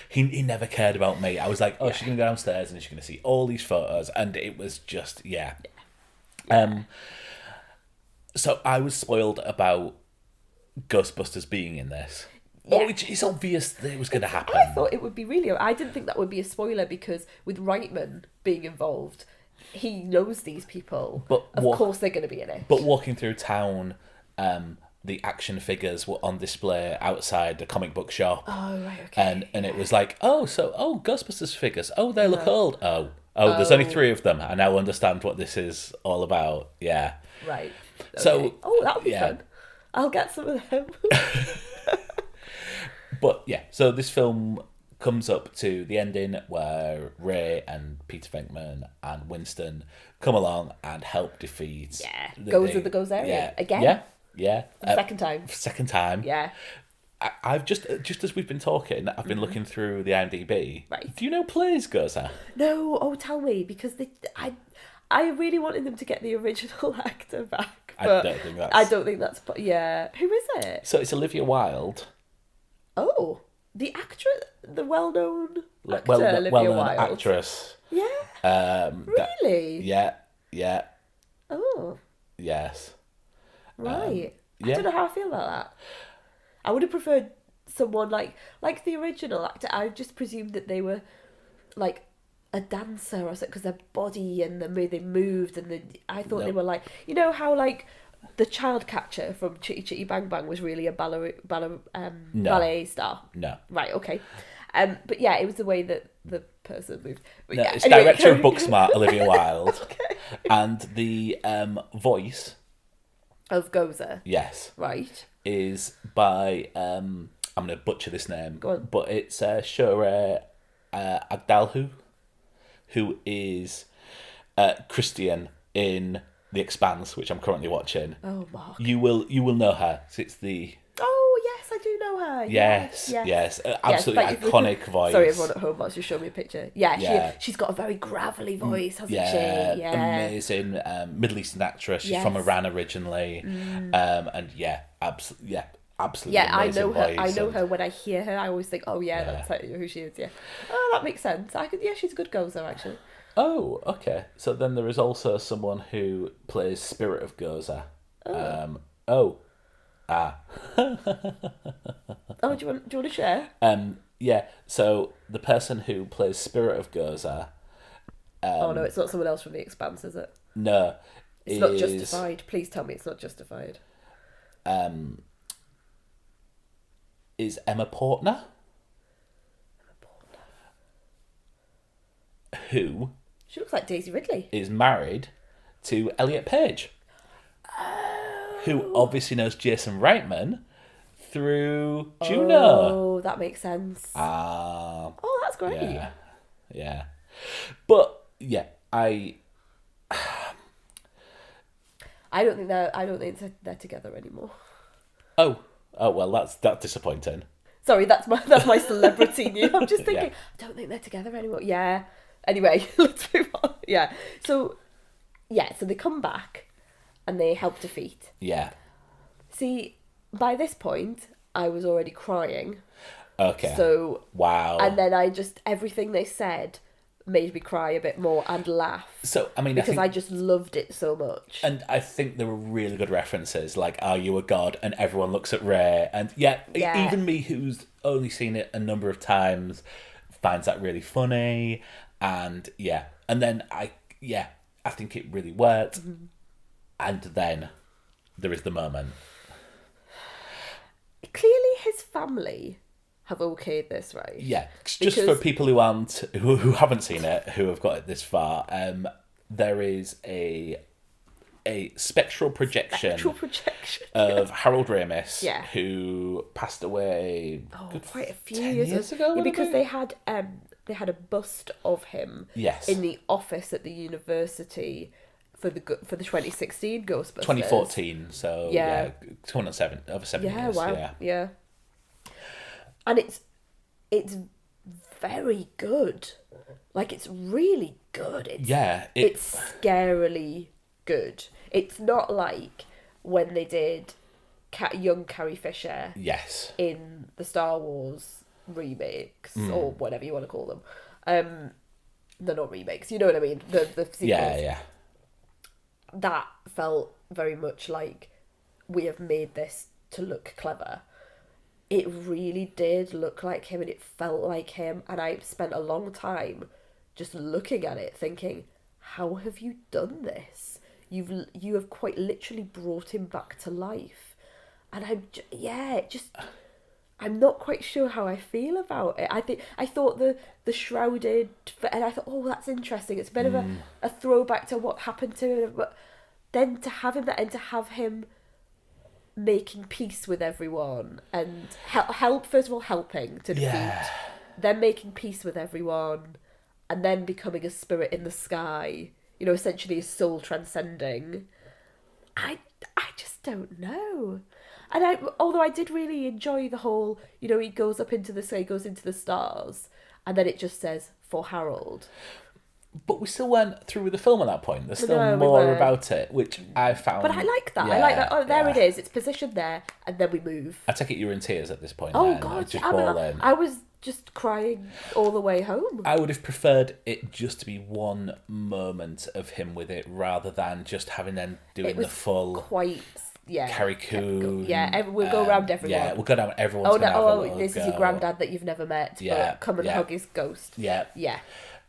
he never cared about me," I was like, "Oh, she's gonna go downstairs and she's gonna see all these photos," and it was just So I was spoiled about Ghostbusters being in this. Yeah. Oh, it's obvious that it was going to happen. I thought it would be really... I didn't think that would be a spoiler because with Reitman being involved, he knows these people. But of course they're going to be in it. But walking through town, the action figures were on display outside the comic book shop. Oh, right, okay. And it was like, Ghostbusters figures. Oh, they look old. Oh, there's only 3 of them. I now understand what this is all about. Yeah. Right. Okay. So, that'll be fun. I'll get some of them. But yeah, so this film comes up to the ending where Ray and Peter Venkman and Winston come along and help defeat the Ghost area again. Yeah. Second time. Second time. Yeah. I've just as we've been talking, I've been looking through the IMDb. Right. Do you know Plays Goza? No. Oh, tell me, because I really wanted them to get the original actor back. But I don't think that's. Yeah. Who is it? So it's Olivia Wilde. Oh, the actress, the well-known actor, Olivia Wilde. Actress. Yeah. Really? Yeah. Oh. Yes. Right. I don't know how I feel about that. I would have preferred someone like the original actor. I just presumed that they were like a dancer or something because their body and the way they moved I thought they were like, you know how like the child catcher from Chitty Chitty Bang Bang was really a ballet star. No. Right. Okay. But yeah, it was the way that the person moved. But no, yeah, it's anyway, director of Booksmart, Olivia Wilde, okay. And the voice of Goza. Yes. Right. Is by I'm going to butcher this name. Go on. But it's Shura Agdalhu, who is Christian in The Expanse, which I'm currently watching. Oh, Mark. You will know her. It's the. Oh yes, I do know her. Yes. Absolutely iconic voice. Sorry, everyone at home, wants to show me a picture. She's got a very gravelly voice, hasn't she? Yeah, amazing Middle Eastern actress. She's from Iran originally, and absolutely I amazing know her. voice. I know her. When I hear her, I always think, oh yeah, that's who she is. Yeah, oh, that makes sense. She's a good Goza actually. Oh, okay. So then there is also someone who plays Spirit of Goza. Oh, do you want to share? Yeah. So the person who plays Spirit of Goza. Oh no, it's not someone else from The Expanse, is it? No, it's not Justified. Please tell me it's not Justified. Is Emma Portner? Who? She looks like Daisy Ridley. Is married to Elliot Page. Who obviously knows Jason Reitman through Juno. Oh, that makes sense. Oh, that's great. Yeah. But yeah, I don't think they're together anymore. Oh well, that's disappointing. Sorry, that's my celebrity news. I'm just thinking, I don't think they're together anymore. Yeah. Anyway, let's move on. Yeah. So they come back and they help defeat. Yeah. See, by this point, I was already crying. Okay. So wow. And then everything they said made me cry a bit more and laugh. So I mean, I just loved it so much. And I think there were really good references, like "Are you a god?" and everyone looks at Ray, and even me, who's only seen it a number of times, finds that really funny. And then I think it really worked. Mm-hmm. And then there is the moment. Clearly, his family have okayed this, right? Yeah, just for people who haven't seen it, who have got it this far, there is a spectral projection of Harold Ramis, who passed away quite a few years ago. Yeah, because they had a bust of him in the office at the university for the 2016 Ghostbusters. 2014, so over 7 years. Wow. Yeah. And it's very good. Like, it's really good. It's scarily good. It's not like when they did young Carrie Fisher in the Star Wars remakes or whatever you want to call them. They're not remakes, you know what I mean? The sequels. Yeah. That felt very much like we have made this to look clever. It really did look like him and it felt like him, and I spent a long time just looking at it thinking, how have you done this? You have quite literally brought him back to life, and I'm not quite sure how I feel about it. I thought the shrouded, and I thought, oh, that's interesting. It's a bit of a throwback to what happened to him, but then to have him and to have him making peace with everyone and help first of all helping to defeat, then making peace with everyone, and then becoming a spirit in the sky. You know, essentially a soul transcending. I just don't know. And although I did really enjoy the whole, you know, he goes up into the sky, goes into the stars, and then it just says, for Harold. But we still weren't through with the film at that point. There's still more about it, which I found... But I like that. I like that. Oh, there it is. It's positioned there, and then we move. I take it you were in tears at this point. Oh, then. God. I was just crying all the way home. I would have preferred it just to be one moment of him with it, rather than just having them doing the full... quite... Yeah, Carrie Coon. Yeah, we'll go around everyone. Yeah, we'll go down everyone's this is your granddad that you've never met, but come and hug his ghost. Yeah. Yeah.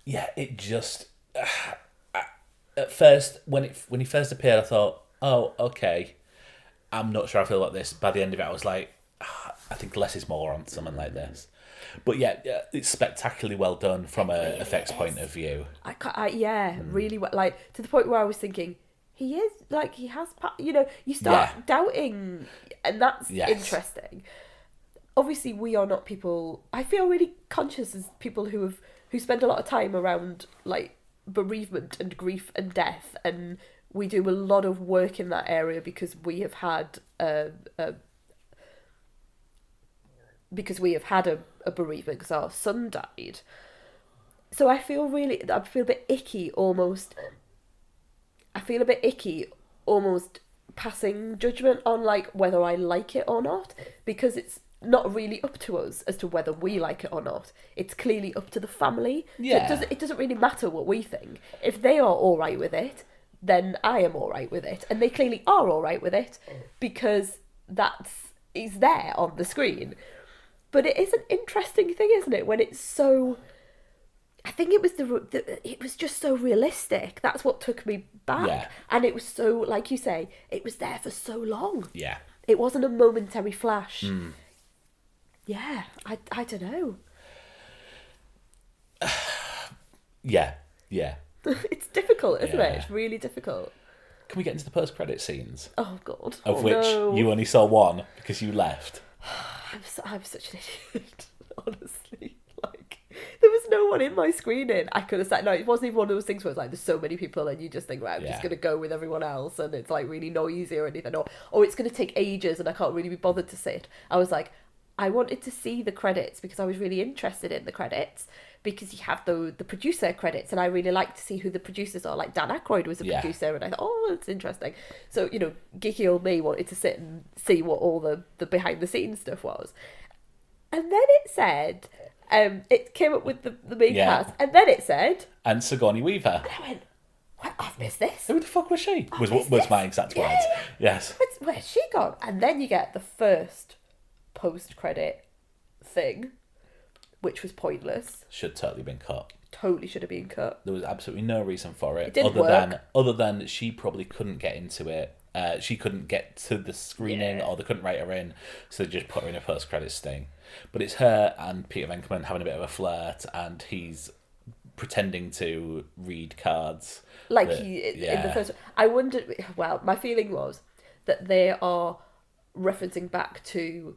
Yeah, it just... at first, when he first appeared, I thought, oh, okay, I'm not sure I feel about this. By the end of it, I was like, I think less is more on something like this. But yeah, it's spectacularly well done from an effects point of view. Really well. Like, to the point where I was thinking, he is, like, he has, you know, you start doubting, and that's interesting. Obviously, we are not people, I feel really conscious as people who spend a lot of time around, like, bereavement and grief and death, and we do a lot of work in that area because we have had a bereavement because our son died. So I feel a bit icky almost. I feel a bit icky almost passing judgment on, like, whether I like it or not, because it's not really up to us as to whether we like it or not. It's clearly up to the family. Yeah. So it doesn't really matter what we think. If they are all right with it, then I am all right with it. And they clearly are all right with it because is there on the screen. But it is an interesting thing, isn't it, when it's so... I think it was it was just so realistic. That's what took me back. Yeah. And it was so, like you say, it was there for so long. Yeah. It wasn't a momentary flash. Yeah, I don't know. Yeah. It's difficult, isn't it? It's really difficult. Can we get into the post-credit scenes? Oh, God. Of which you only saw one because you left. I'm such an idiot, honestly. Like, there was no one in my screening. I could have said, no, it wasn't even one of those things where it's like, there's so many people and you just think, right, I'm just going to go with everyone else, and it's like really noisy or anything, or it's going to take ages and I can't really be bothered to sit. I was like, I wanted to see the credits because I was really interested in the credits, because you have the producer credits, and I really like to see who the producers are. Like, Dan Aykroyd was a producer, and I thought, oh, that's interesting. So, you know, geeky old me wanted to sit and see what all the behind the scenes stuff was. And then it said, it came up with the main cast, and then it said... And Sigourney Weaver. And I went, what, I've missed this. Who the fuck was she? Was my exact words. Yes. Where's she gone? And then you get the first post-credit thing, which was pointless. Should totally been cut. Totally should have been cut. There was absolutely no reason for it. It didn't work. Other than she probably couldn't get into it. She couldn't get to the screening, or they couldn't write her in, so they just put her in a post-credits thing. But it's her and Peter Venkman having a bit of a flirt, and he's pretending to read cards. Like in the first... I wondered... Well, my feeling was that they are referencing back to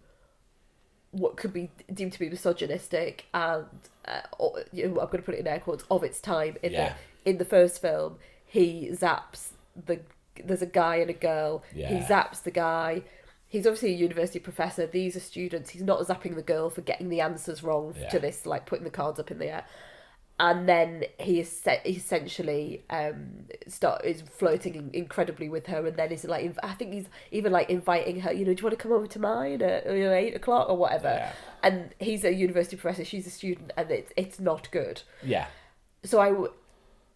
what could be deemed to be misogynistic and, I'm going to put it in air quotes, of its time. In the first film, he zaps there's a guy and a girl. Yeah. He zaps the guy. He's obviously a university professor. These are students. He's not zapping the girl for getting the answers wrong to this, like putting the cards up in the air. And then he essentially is flirting incredibly with her, and then is like, I think he's even like inviting her, you know, do you want to come over to mine at 8:00 or whatever? Yeah. And he's a university professor, she's a student, and it's not good. Yeah. So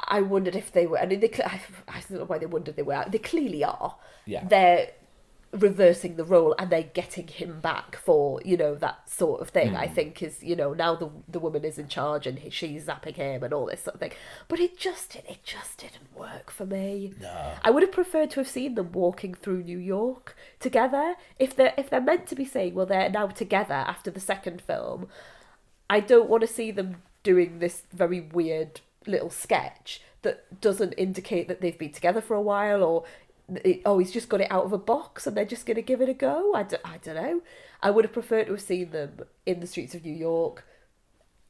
I wondered if they were, I mean, I don't know why they wondered they were. They clearly are. Yeah. reversing the role and then getting him back for, you know, that sort of thing, I think is, you know, now the woman is in charge and she's zapping him and all this sort of thing. But it just didn't work for me. No. I would have preferred to have seen them walking through New York together. If they're meant to be saying, well, they're now together after the second film, I don't want to see them doing this very weird little sketch that doesn't indicate that they've been together for a while, or he's just got it out of a box and they're just going to give it a go. I don't know. I would have preferred to have seen them in the streets of New York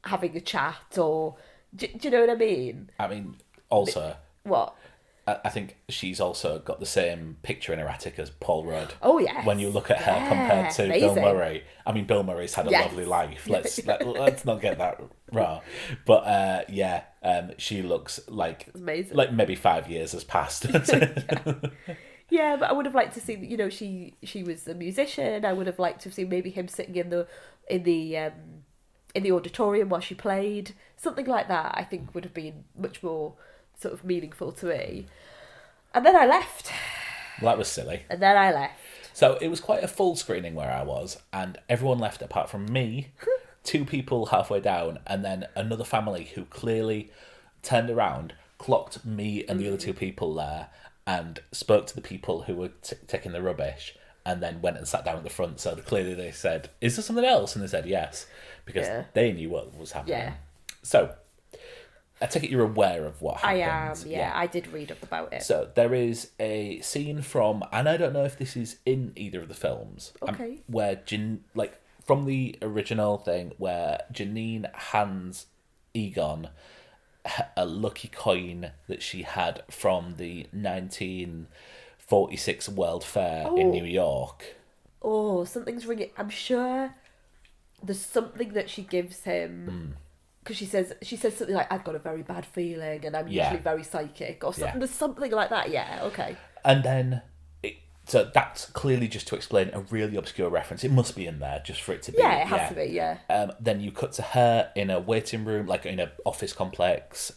having a chat, or do you know what I mean? I mean, also, What? I think she's also got the same picture in her attic as Paul Rudd. Oh, yes. When you look at her compared to amazing. Bill Murray. I mean, Bill Murray's had a Yes. lovely life. Let's not get that wrong. But she looks like amazing. Like maybe 5 years has passed. Yeah, but I would have liked to see, you know, she was a musician. I would have liked to have seen maybe him sitting in the auditorium while she played. Something like that, I think, would have been much more sort of meaningful to me. And then I left. Well, that was silly. And then I left. So it was quite a full screening where I was, and everyone left apart from me, 2 people halfway down, and then another family who clearly turned around, clocked me and the other 2 people there, and spoke to the people who were taking the rubbish, and then went and sat down at the front. So clearly they said, "Is there something else?" And they said yes, because they knew what was happening. Yeah. So I take it you're aware of what happened. I am, yeah. I did read up about it. So there is a scene from, and I don't know if this is in either of the films, Okay. where from the original thing, where Janine hands Egon a lucky coin that she had from the 1946 World Fair in New York. Oh, something's ringing. I'm sure there's something that she gives him. Because she says something like, "I've got a very bad feeling and I'm usually very psychic," or something. There's something like that. Yeah, okay. And then, so that's clearly just to explain a really obscure reference. It must be in there just for it to be. Yeah, it has to be. Yeah. Then you cut to her in a waiting room, like in an office complex,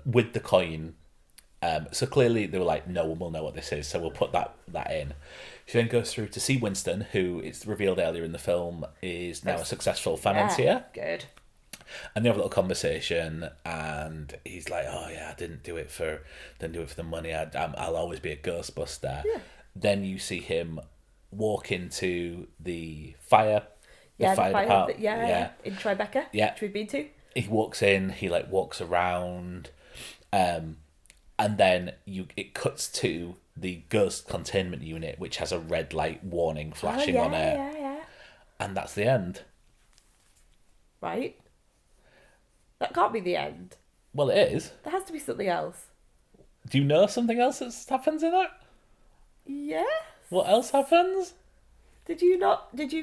with the coin. So clearly they were like, "No one will know what this is, so we'll put that in." She then goes through to see Winston, who it's revealed earlier in the film is now a successful financier. Good. And they have a little conversation, and he's like, "Oh yeah, I didn't do it for the money. I'll always be a Ghostbuster." Yeah. Then you see him walk into the fire. The fire department. in Tribeca. Yeah. Which we've been to. He walks in. He walks around, and then it cuts to the ghost containment unit, which has a red light warning flashing on it. Yeah. And that's the end. Right. That can't be the end. Well, it is. There has to be something else. Do you know something else that happens in it? Yes. What else happens? Did you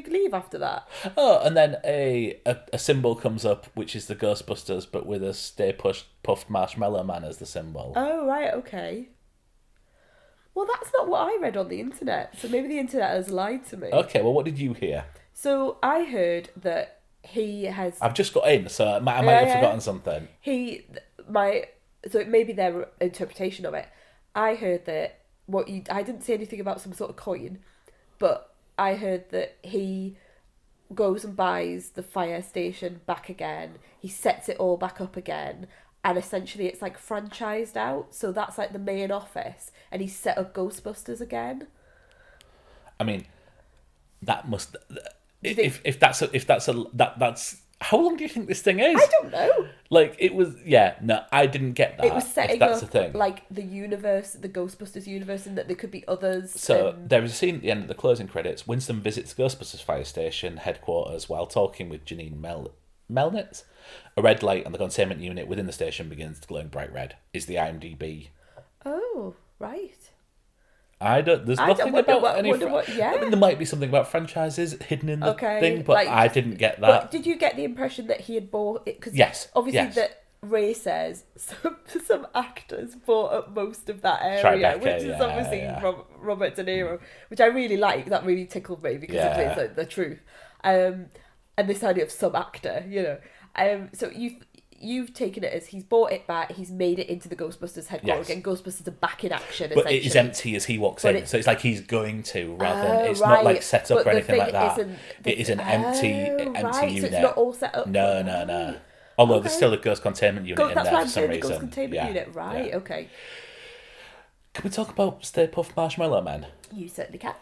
leave after that? Oh, and then a symbol comes up, which is the Ghostbusters, but with a Stay Puffed Marshmallow Man as the symbol. Oh, right, okay. Well, that's not what I read on the internet, so maybe the internet has lied to me. Okay, well, what did you hear? So I heard that he has... I've just got in, so I might have forgotten something. So it may be their interpretation of it. I heard that I didn't say anything about some sort of coin, but I heard that he goes and buys the fire station back again. He sets it all back up again, and essentially it's like franchised out. So that's like the main office, and he's set up Ghostbusters again. I mean, that must. If that's how long do you think this thing is? I don't know. It was, no, I didn't get that. It was setting that's up the thing. like the universe, the Ghostbusters universe, and that there could be others. So there is a scene at the end of the closing credits. Winston visits Ghostbusters fire station headquarters while talking with Janine Melnitz. A red light on the containment unit within the station begins to glow bright red. Is the IMDb? Oh, right. There's nothing about any. Yeah. I mean, there might be something about franchises hidden in the thing, but like, I didn't get that. But did you get the impression that he had bought it? Because yes, obviously that Ray says some actors bought up most of that area, Tribeca, which is obviously Robert De Niro, which I really like. That really tickled me because it's like the truth. And this idea of some actor, you know. So you've taken it as he's bought it back, he's made it into the Ghostbusters headquarters Yes. again. Ghostbusters are back in action, But it is empty as he walks in, so it's like he's going to, rather than it's not like set up But or the anything like thing that. isn't- It is an empty unit. So it's not all set up. No. Although there's still a ghost containment unit in That's there why for I'm some saying the reason. ghost containment unit, right? Yeah. Okay, Can we talk about Stay Puft Marshmallow Man? you certainly can.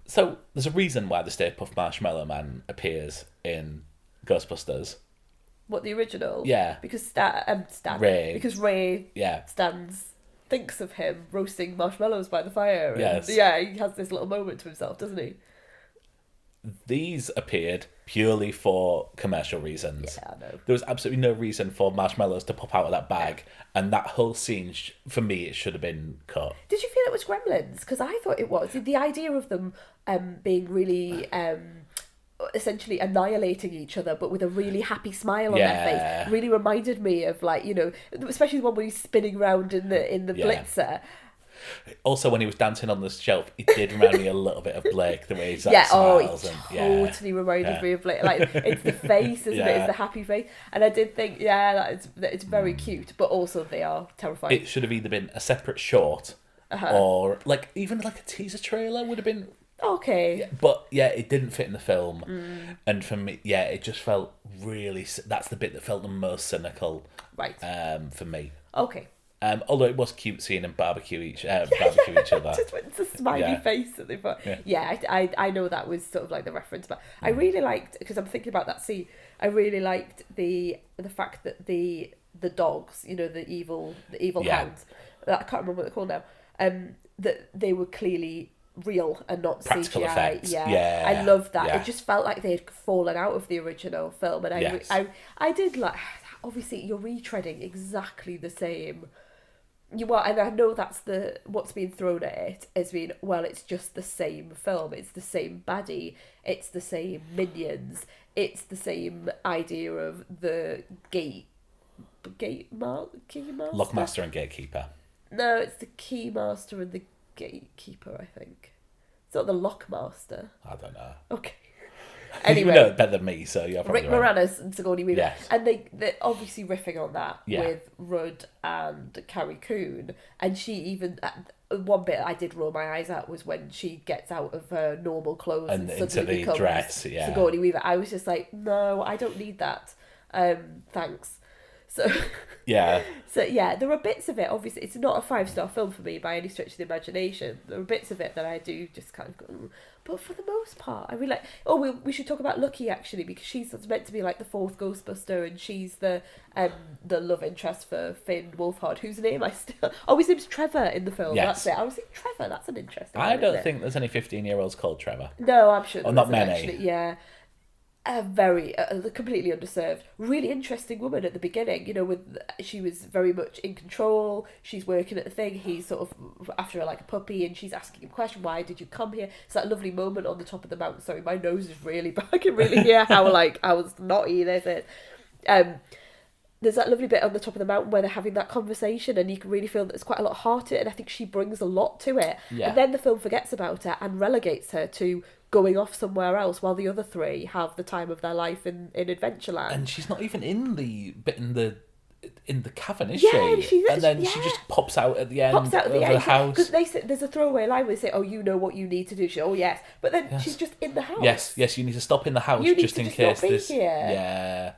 So there's a reason why the Stay Puft Marshmallow Man appears in Ghostbusters. What, the original? Yeah. Because Stan. Ray. Because Ray Yeah. thinks of him roasting marshmallows by the fire. And, Yes. yeah, he has this little moment to himself, doesn't he? These appeared purely for commercial reasons. Yeah, I know. There was absolutely no reason for marshmallows to pop out of that bag, and that whole scene, for me, it should have been cut. Did you feel it was Gremlins? Because I thought it was. The idea of them being really essentially annihilating each other, but with a really happy smile on their face, really reminded me of, like, you know, especially the one where he's spinning around in the Blitzer. Also, when he was dancing on the shelf, it did remind me a little bit of Blake, the way he smiles. It and, totally reminded me of Blake. Like, it's the face, isn't it? It's the happy face. And I did think, that it's very cute, but also they are terrifying. It should have either been a separate short, or like even like a teaser trailer would have been okay. But yeah, it didn't fit in the film, and for me, it just felt really. That's the bit that felt the most cynical, Right. For me. Okay. Although it was cute seeing them barbecue each other. Just it's a smiley face that they put. Yeah, I know that was sort of like the reference, but I really liked, because I'm thinking about that scene. I really liked the fact that the dogs, you know, the evil hounds. I can't remember what they're called now. That they were clearly real and not Practical CGI. effects. Yeah, I loved that. Yeah. It just felt like they had fallen out of the original film, and I did like. Obviously, you're retreading exactly the same. You are, and I know that's what's being thrown at it as being, well, it's just the same film. It's the same baddie. It's the same minions. It's the same idea of the keymaster. Lockmaster and gatekeeper. No, it's the keymaster and the gatekeeper, I think. It's not the lockmaster. I don't know. Okay. Anyway, you know it better than me, so you're probably Rick right. Moranis and Sigourney Weaver, Yes. and they're obviously riffing on that with Rudd and Carrie Coon, and she even one bit I did roll my eyes at was when she gets out of her normal clothes and into suddenly the becomes dress. Sigourney Weaver. I was just like, no, I don't need that. Thanks. So Yeah. So yeah, there are bits of it. Obviously, it's not a 5-star film for me by any stretch of the imagination. There are bits of it that I do just kind of go, but for the most part, I really like. Oh, we should talk about Lucky actually, because she's meant to be like the 4th Ghostbuster, and she's the love interest for Finn Wolfhard, whose name I still. Oh, his name's Trevor in the film. Yes. That's it. I was like, Trevor. That's an interesting. I one, don't isn't it? think there's any 15-year-olds called Trevor. No, I'm sure. Or not many. Actually, yeah. Completely underserved, really interesting woman at the beginning. You know, she was very much in control. She's working at the thing. He's sort of after her like a puppy, and she's asking him a question. Why did you come here? It's that lovely moment on the top of the mountain. Sorry, my nose is really bad. I can really hear how like I was naughty. There's that lovely bit on the top of the mountain where they're having that conversation, and you can really feel that there's quite a lot of heart to it, and I think she brings a lot to it. Yeah. And then the film forgets about her and relegates her to going off somewhere else while the other 3 have the time of their life in Adventureland. And she's not even in the bit in the cavern, is Yeah, she? And then she just pops out at the end of the house. Because they say, there's a throwaway line where they say, oh, you know what you need to do. She, oh, yes. But then she's just in the house. Yes, you need to stop in the house just in case this. Here. Yeah.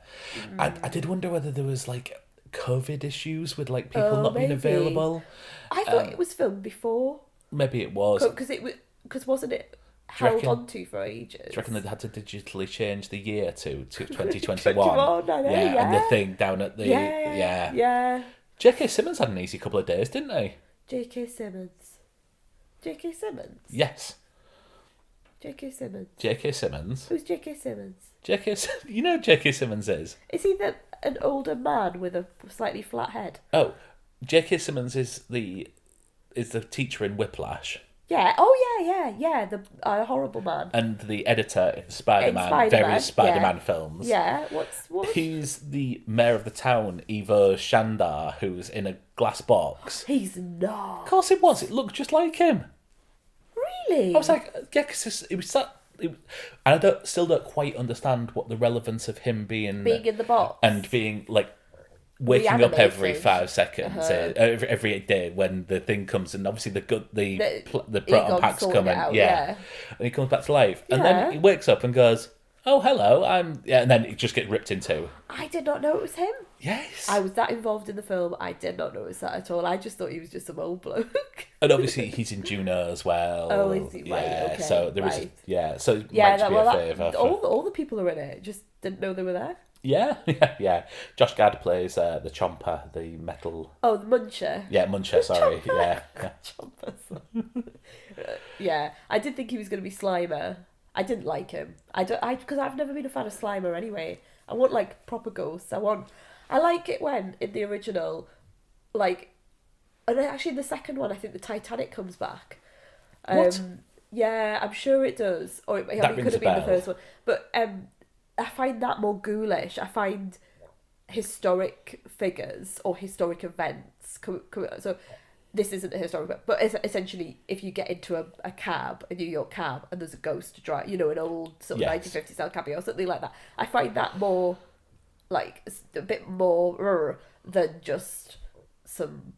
I did wonder whether there was like COVID issues with like people not being available. I thought it was filmed before. Maybe it was. Because wasn't it held onto for ages? Do you reckon they had to digitally change the year to 2021? 21, I know, yeah. And the thing down at the... Yeah. J.K. Simmons had an easy couple of days, didn't he? J.K. Simmons? Yes. J.K. Simmons. J.K. Simmons. Who's J.K. Simmons? You know who J.K. Simmons is? Is he an older man with a slightly flat head? Oh, J.K. Simmons is the teacher in Whiplash. Yeah. Oh, yeah. The horrible man. And the editor in Spider-Man, various Spider-Man films. Yeah. What? He's the mayor of the town, Ivo Shandar, who's in a glass box. He's not. Of course it was. It looked just like him. Really? I was like, yeah, because it was that. And I still don't quite understand what the relevance of him being in the box and being like waking up every reanimated. 5 seconds, every day when the thing comes, and obviously the proton Egon's packs sorting come it and out, and he comes back to life, and Yeah. then he wakes up and goes, "Oh, hello, and then it just gets ripped in two. I did not know it was him. Yes, I was that involved in the film. I did not know it was that at all. I just thought he was just some old bloke. and obviously he's in Juno as well. Oh, is he? Right, Yeah, okay, so there is, right. so it might just be a favour. All the people are in it. Just didn't know they were there. Yeah. Josh Gad plays the Chomper, the metal. Oh, the Muncher. Yeah, Muncher. Sorry. Yeah. Yeah, I did think he was going to be Slimer. I didn't like him. Because I've never been a fan of Slimer anyway. I want like proper ghosts. I like it when in the original, like, and actually in the second one, I think the Titanic comes back. What? Yeah, I'm sure it does. Or it could have been the first one. But I find that more ghoulish. I find historic figures or historic events. So this isn't a historic, but essentially, if you get into a cab, a New York cab, and there's a ghost to drive, an old sort of 1950s style cabbie or something like that, I find that more, like, a bit more than just some,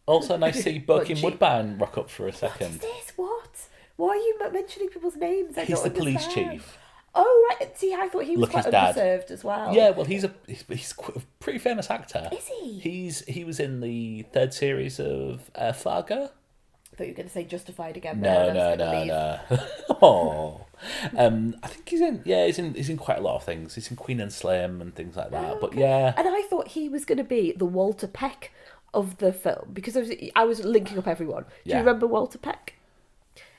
Also, nice to see Birkin Munchy. Woodbine rock up for a What is second. this? What? Why are you mentioning people's names? I He's don't the police understand. chief. Oh, right. See, I thought he was Lucky's quite dad. underserved as well. Yeah, well, he's a pretty famous actor. Is he? He was in the third series of Fargo. I thought you were going to say Justified again. No. Oh, I think he's in quite a lot of things. He's in Queen and Slim and things like that. But yeah, And I thought he was going to be the Walter Peck of the film because I was linking up everyone. Do you remember Walter Peck?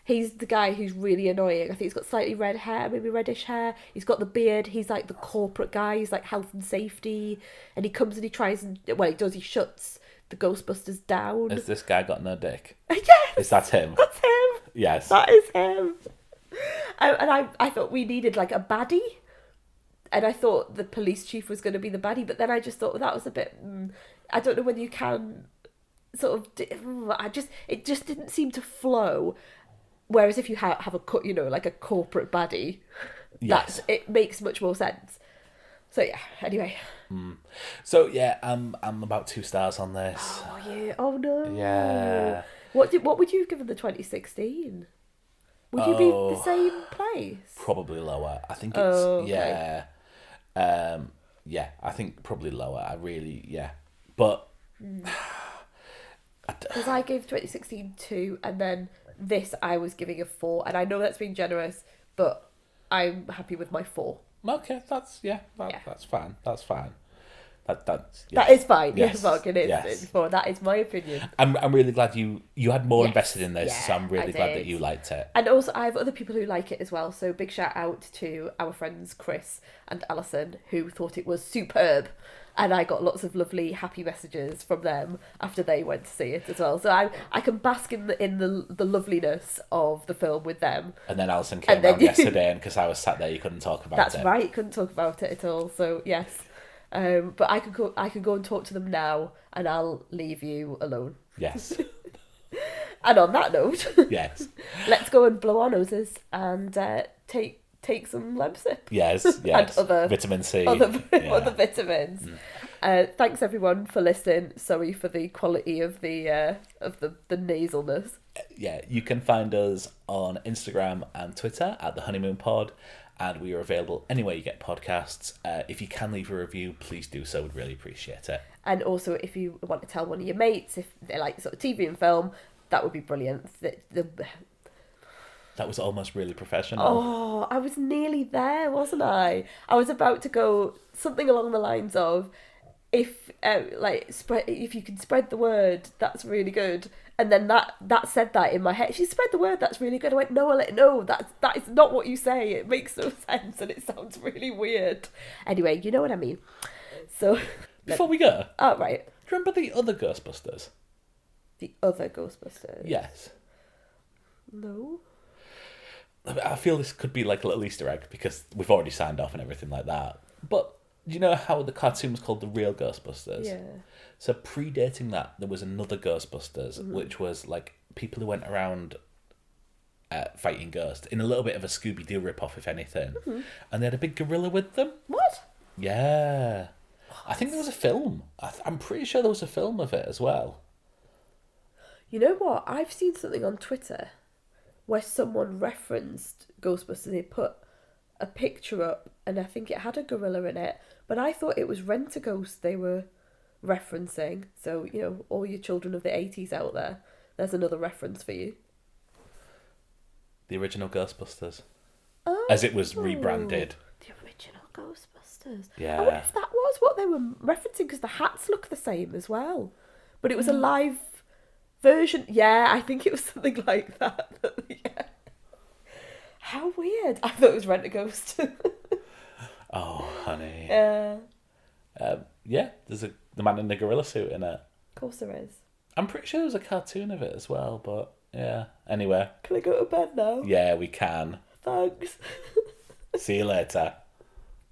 He's the guy who's really annoying. I think he's got slightly red hair, maybe reddish hair. He's got the beard. He's like the corporate guy. He's like health and safety. And he comes and he tries and, he does. He shuts the Ghostbusters down. has this guy got no dick? Yes! Is that him? That's him! Yes. That is him! And I thought we needed like a baddie. And I thought the police chief was going to be the baddie. But then I just thought that was a bit... I don't know whether you can sort of... It just didn't seem to flow. Whereas if you have a like a corporate baddie, Yes. it makes much more sense. So yeah. Anyway. So yeah, I'm about 2 stars on this. Oh yeah. Oh no. Yeah. What would you have given the 2016? Would you be the same place? Probably lower. I think it's okay. I think probably lower. I really but Because I gave 2016 2, and then this I was giving a 4, and I know that's being generous, but I'm happy with my 4. okay, that's fine. That's fine. That's That is fine. Yes. Yes, Mark, it is. Yes. It's 4. That is my opinion. I'm really glad you had more Yes. invested in this, so I'm Yeah, really I glad did. that you liked it. And also, I have other people who like it as well. So big shout out to our friends Chris and Alison who thought it was superb. And I got lots of lovely, happy messages from them after they went to see it as well. So I can bask in the loveliness of the film with them. And then Alison came And then round yesterday, and because I was sat there, you couldn't talk about That's it. right. Couldn't talk about it at all. So yes, but I could go and talk to them now, and I'll leave you alone. Yes. And on that note, Yes. let's go and blow our noses and take some Lemsip. Yes. And other vitamin C. other Yeah. vitamins. Thanks everyone for listening. Sorry for the quality of the nasalness. Yeah, you can find us on Instagram and Twitter at The Honeymoon Pod, and we are available anywhere you get podcasts. If you can leave a review, please do so. We'd really appreciate it. And also, if you want to tell one of your mates if they like sort of TV and film, that would be brilliant. That was almost really professional. Oh, I was nearly there, wasn't I? I was about to go something along the lines of, if you can spread the word, that's really good. And then that said that in my head. If you spread the word, that's really good. I went, no, that is not what you say. It makes no sense and it sounds really weird. Anyway, you know what I mean. So Before we go, oh right, do you remember the other Ghostbusters? the other Ghostbusters. Yes. No. I feel this could be like a little Easter egg because we've already signed off and everything like that. But do you know how the cartoon was called The Real Ghostbusters? Yeah. So predating that, there was another Ghostbusters, which was like people who went around fighting ghosts in a little bit of a Scooby-Doo rip-off, if anything. And they had a big gorilla with them. What? Yeah. I think there was a film. I'm pretty sure there was a film of it as well. You know what? I've seen something on Twitter where someone referenced Ghostbusters. They put a picture up, and I think it had a gorilla in it, but I thought it was Rent-A-Ghost they were referencing. So, you know, all your children of the 80s out there, there's another reference for you. The original Ghostbusters. Oh, as it was rebranded. The original Ghostbusters. Yeah. I wonder if that was what they were referencing, because the hats look the same as well. But it was a live version. Yeah, I think it was something like that. Yeah. How weird. I thought it was Rent-A-Ghost. Oh, honey. Yeah. Yeah, there's the man in the gorilla suit in it. Of course there is. I'm pretty sure there's a cartoon of it as well, but yeah. Anyway. Can I go to bed now? Yeah, we can. Thanks. See you later.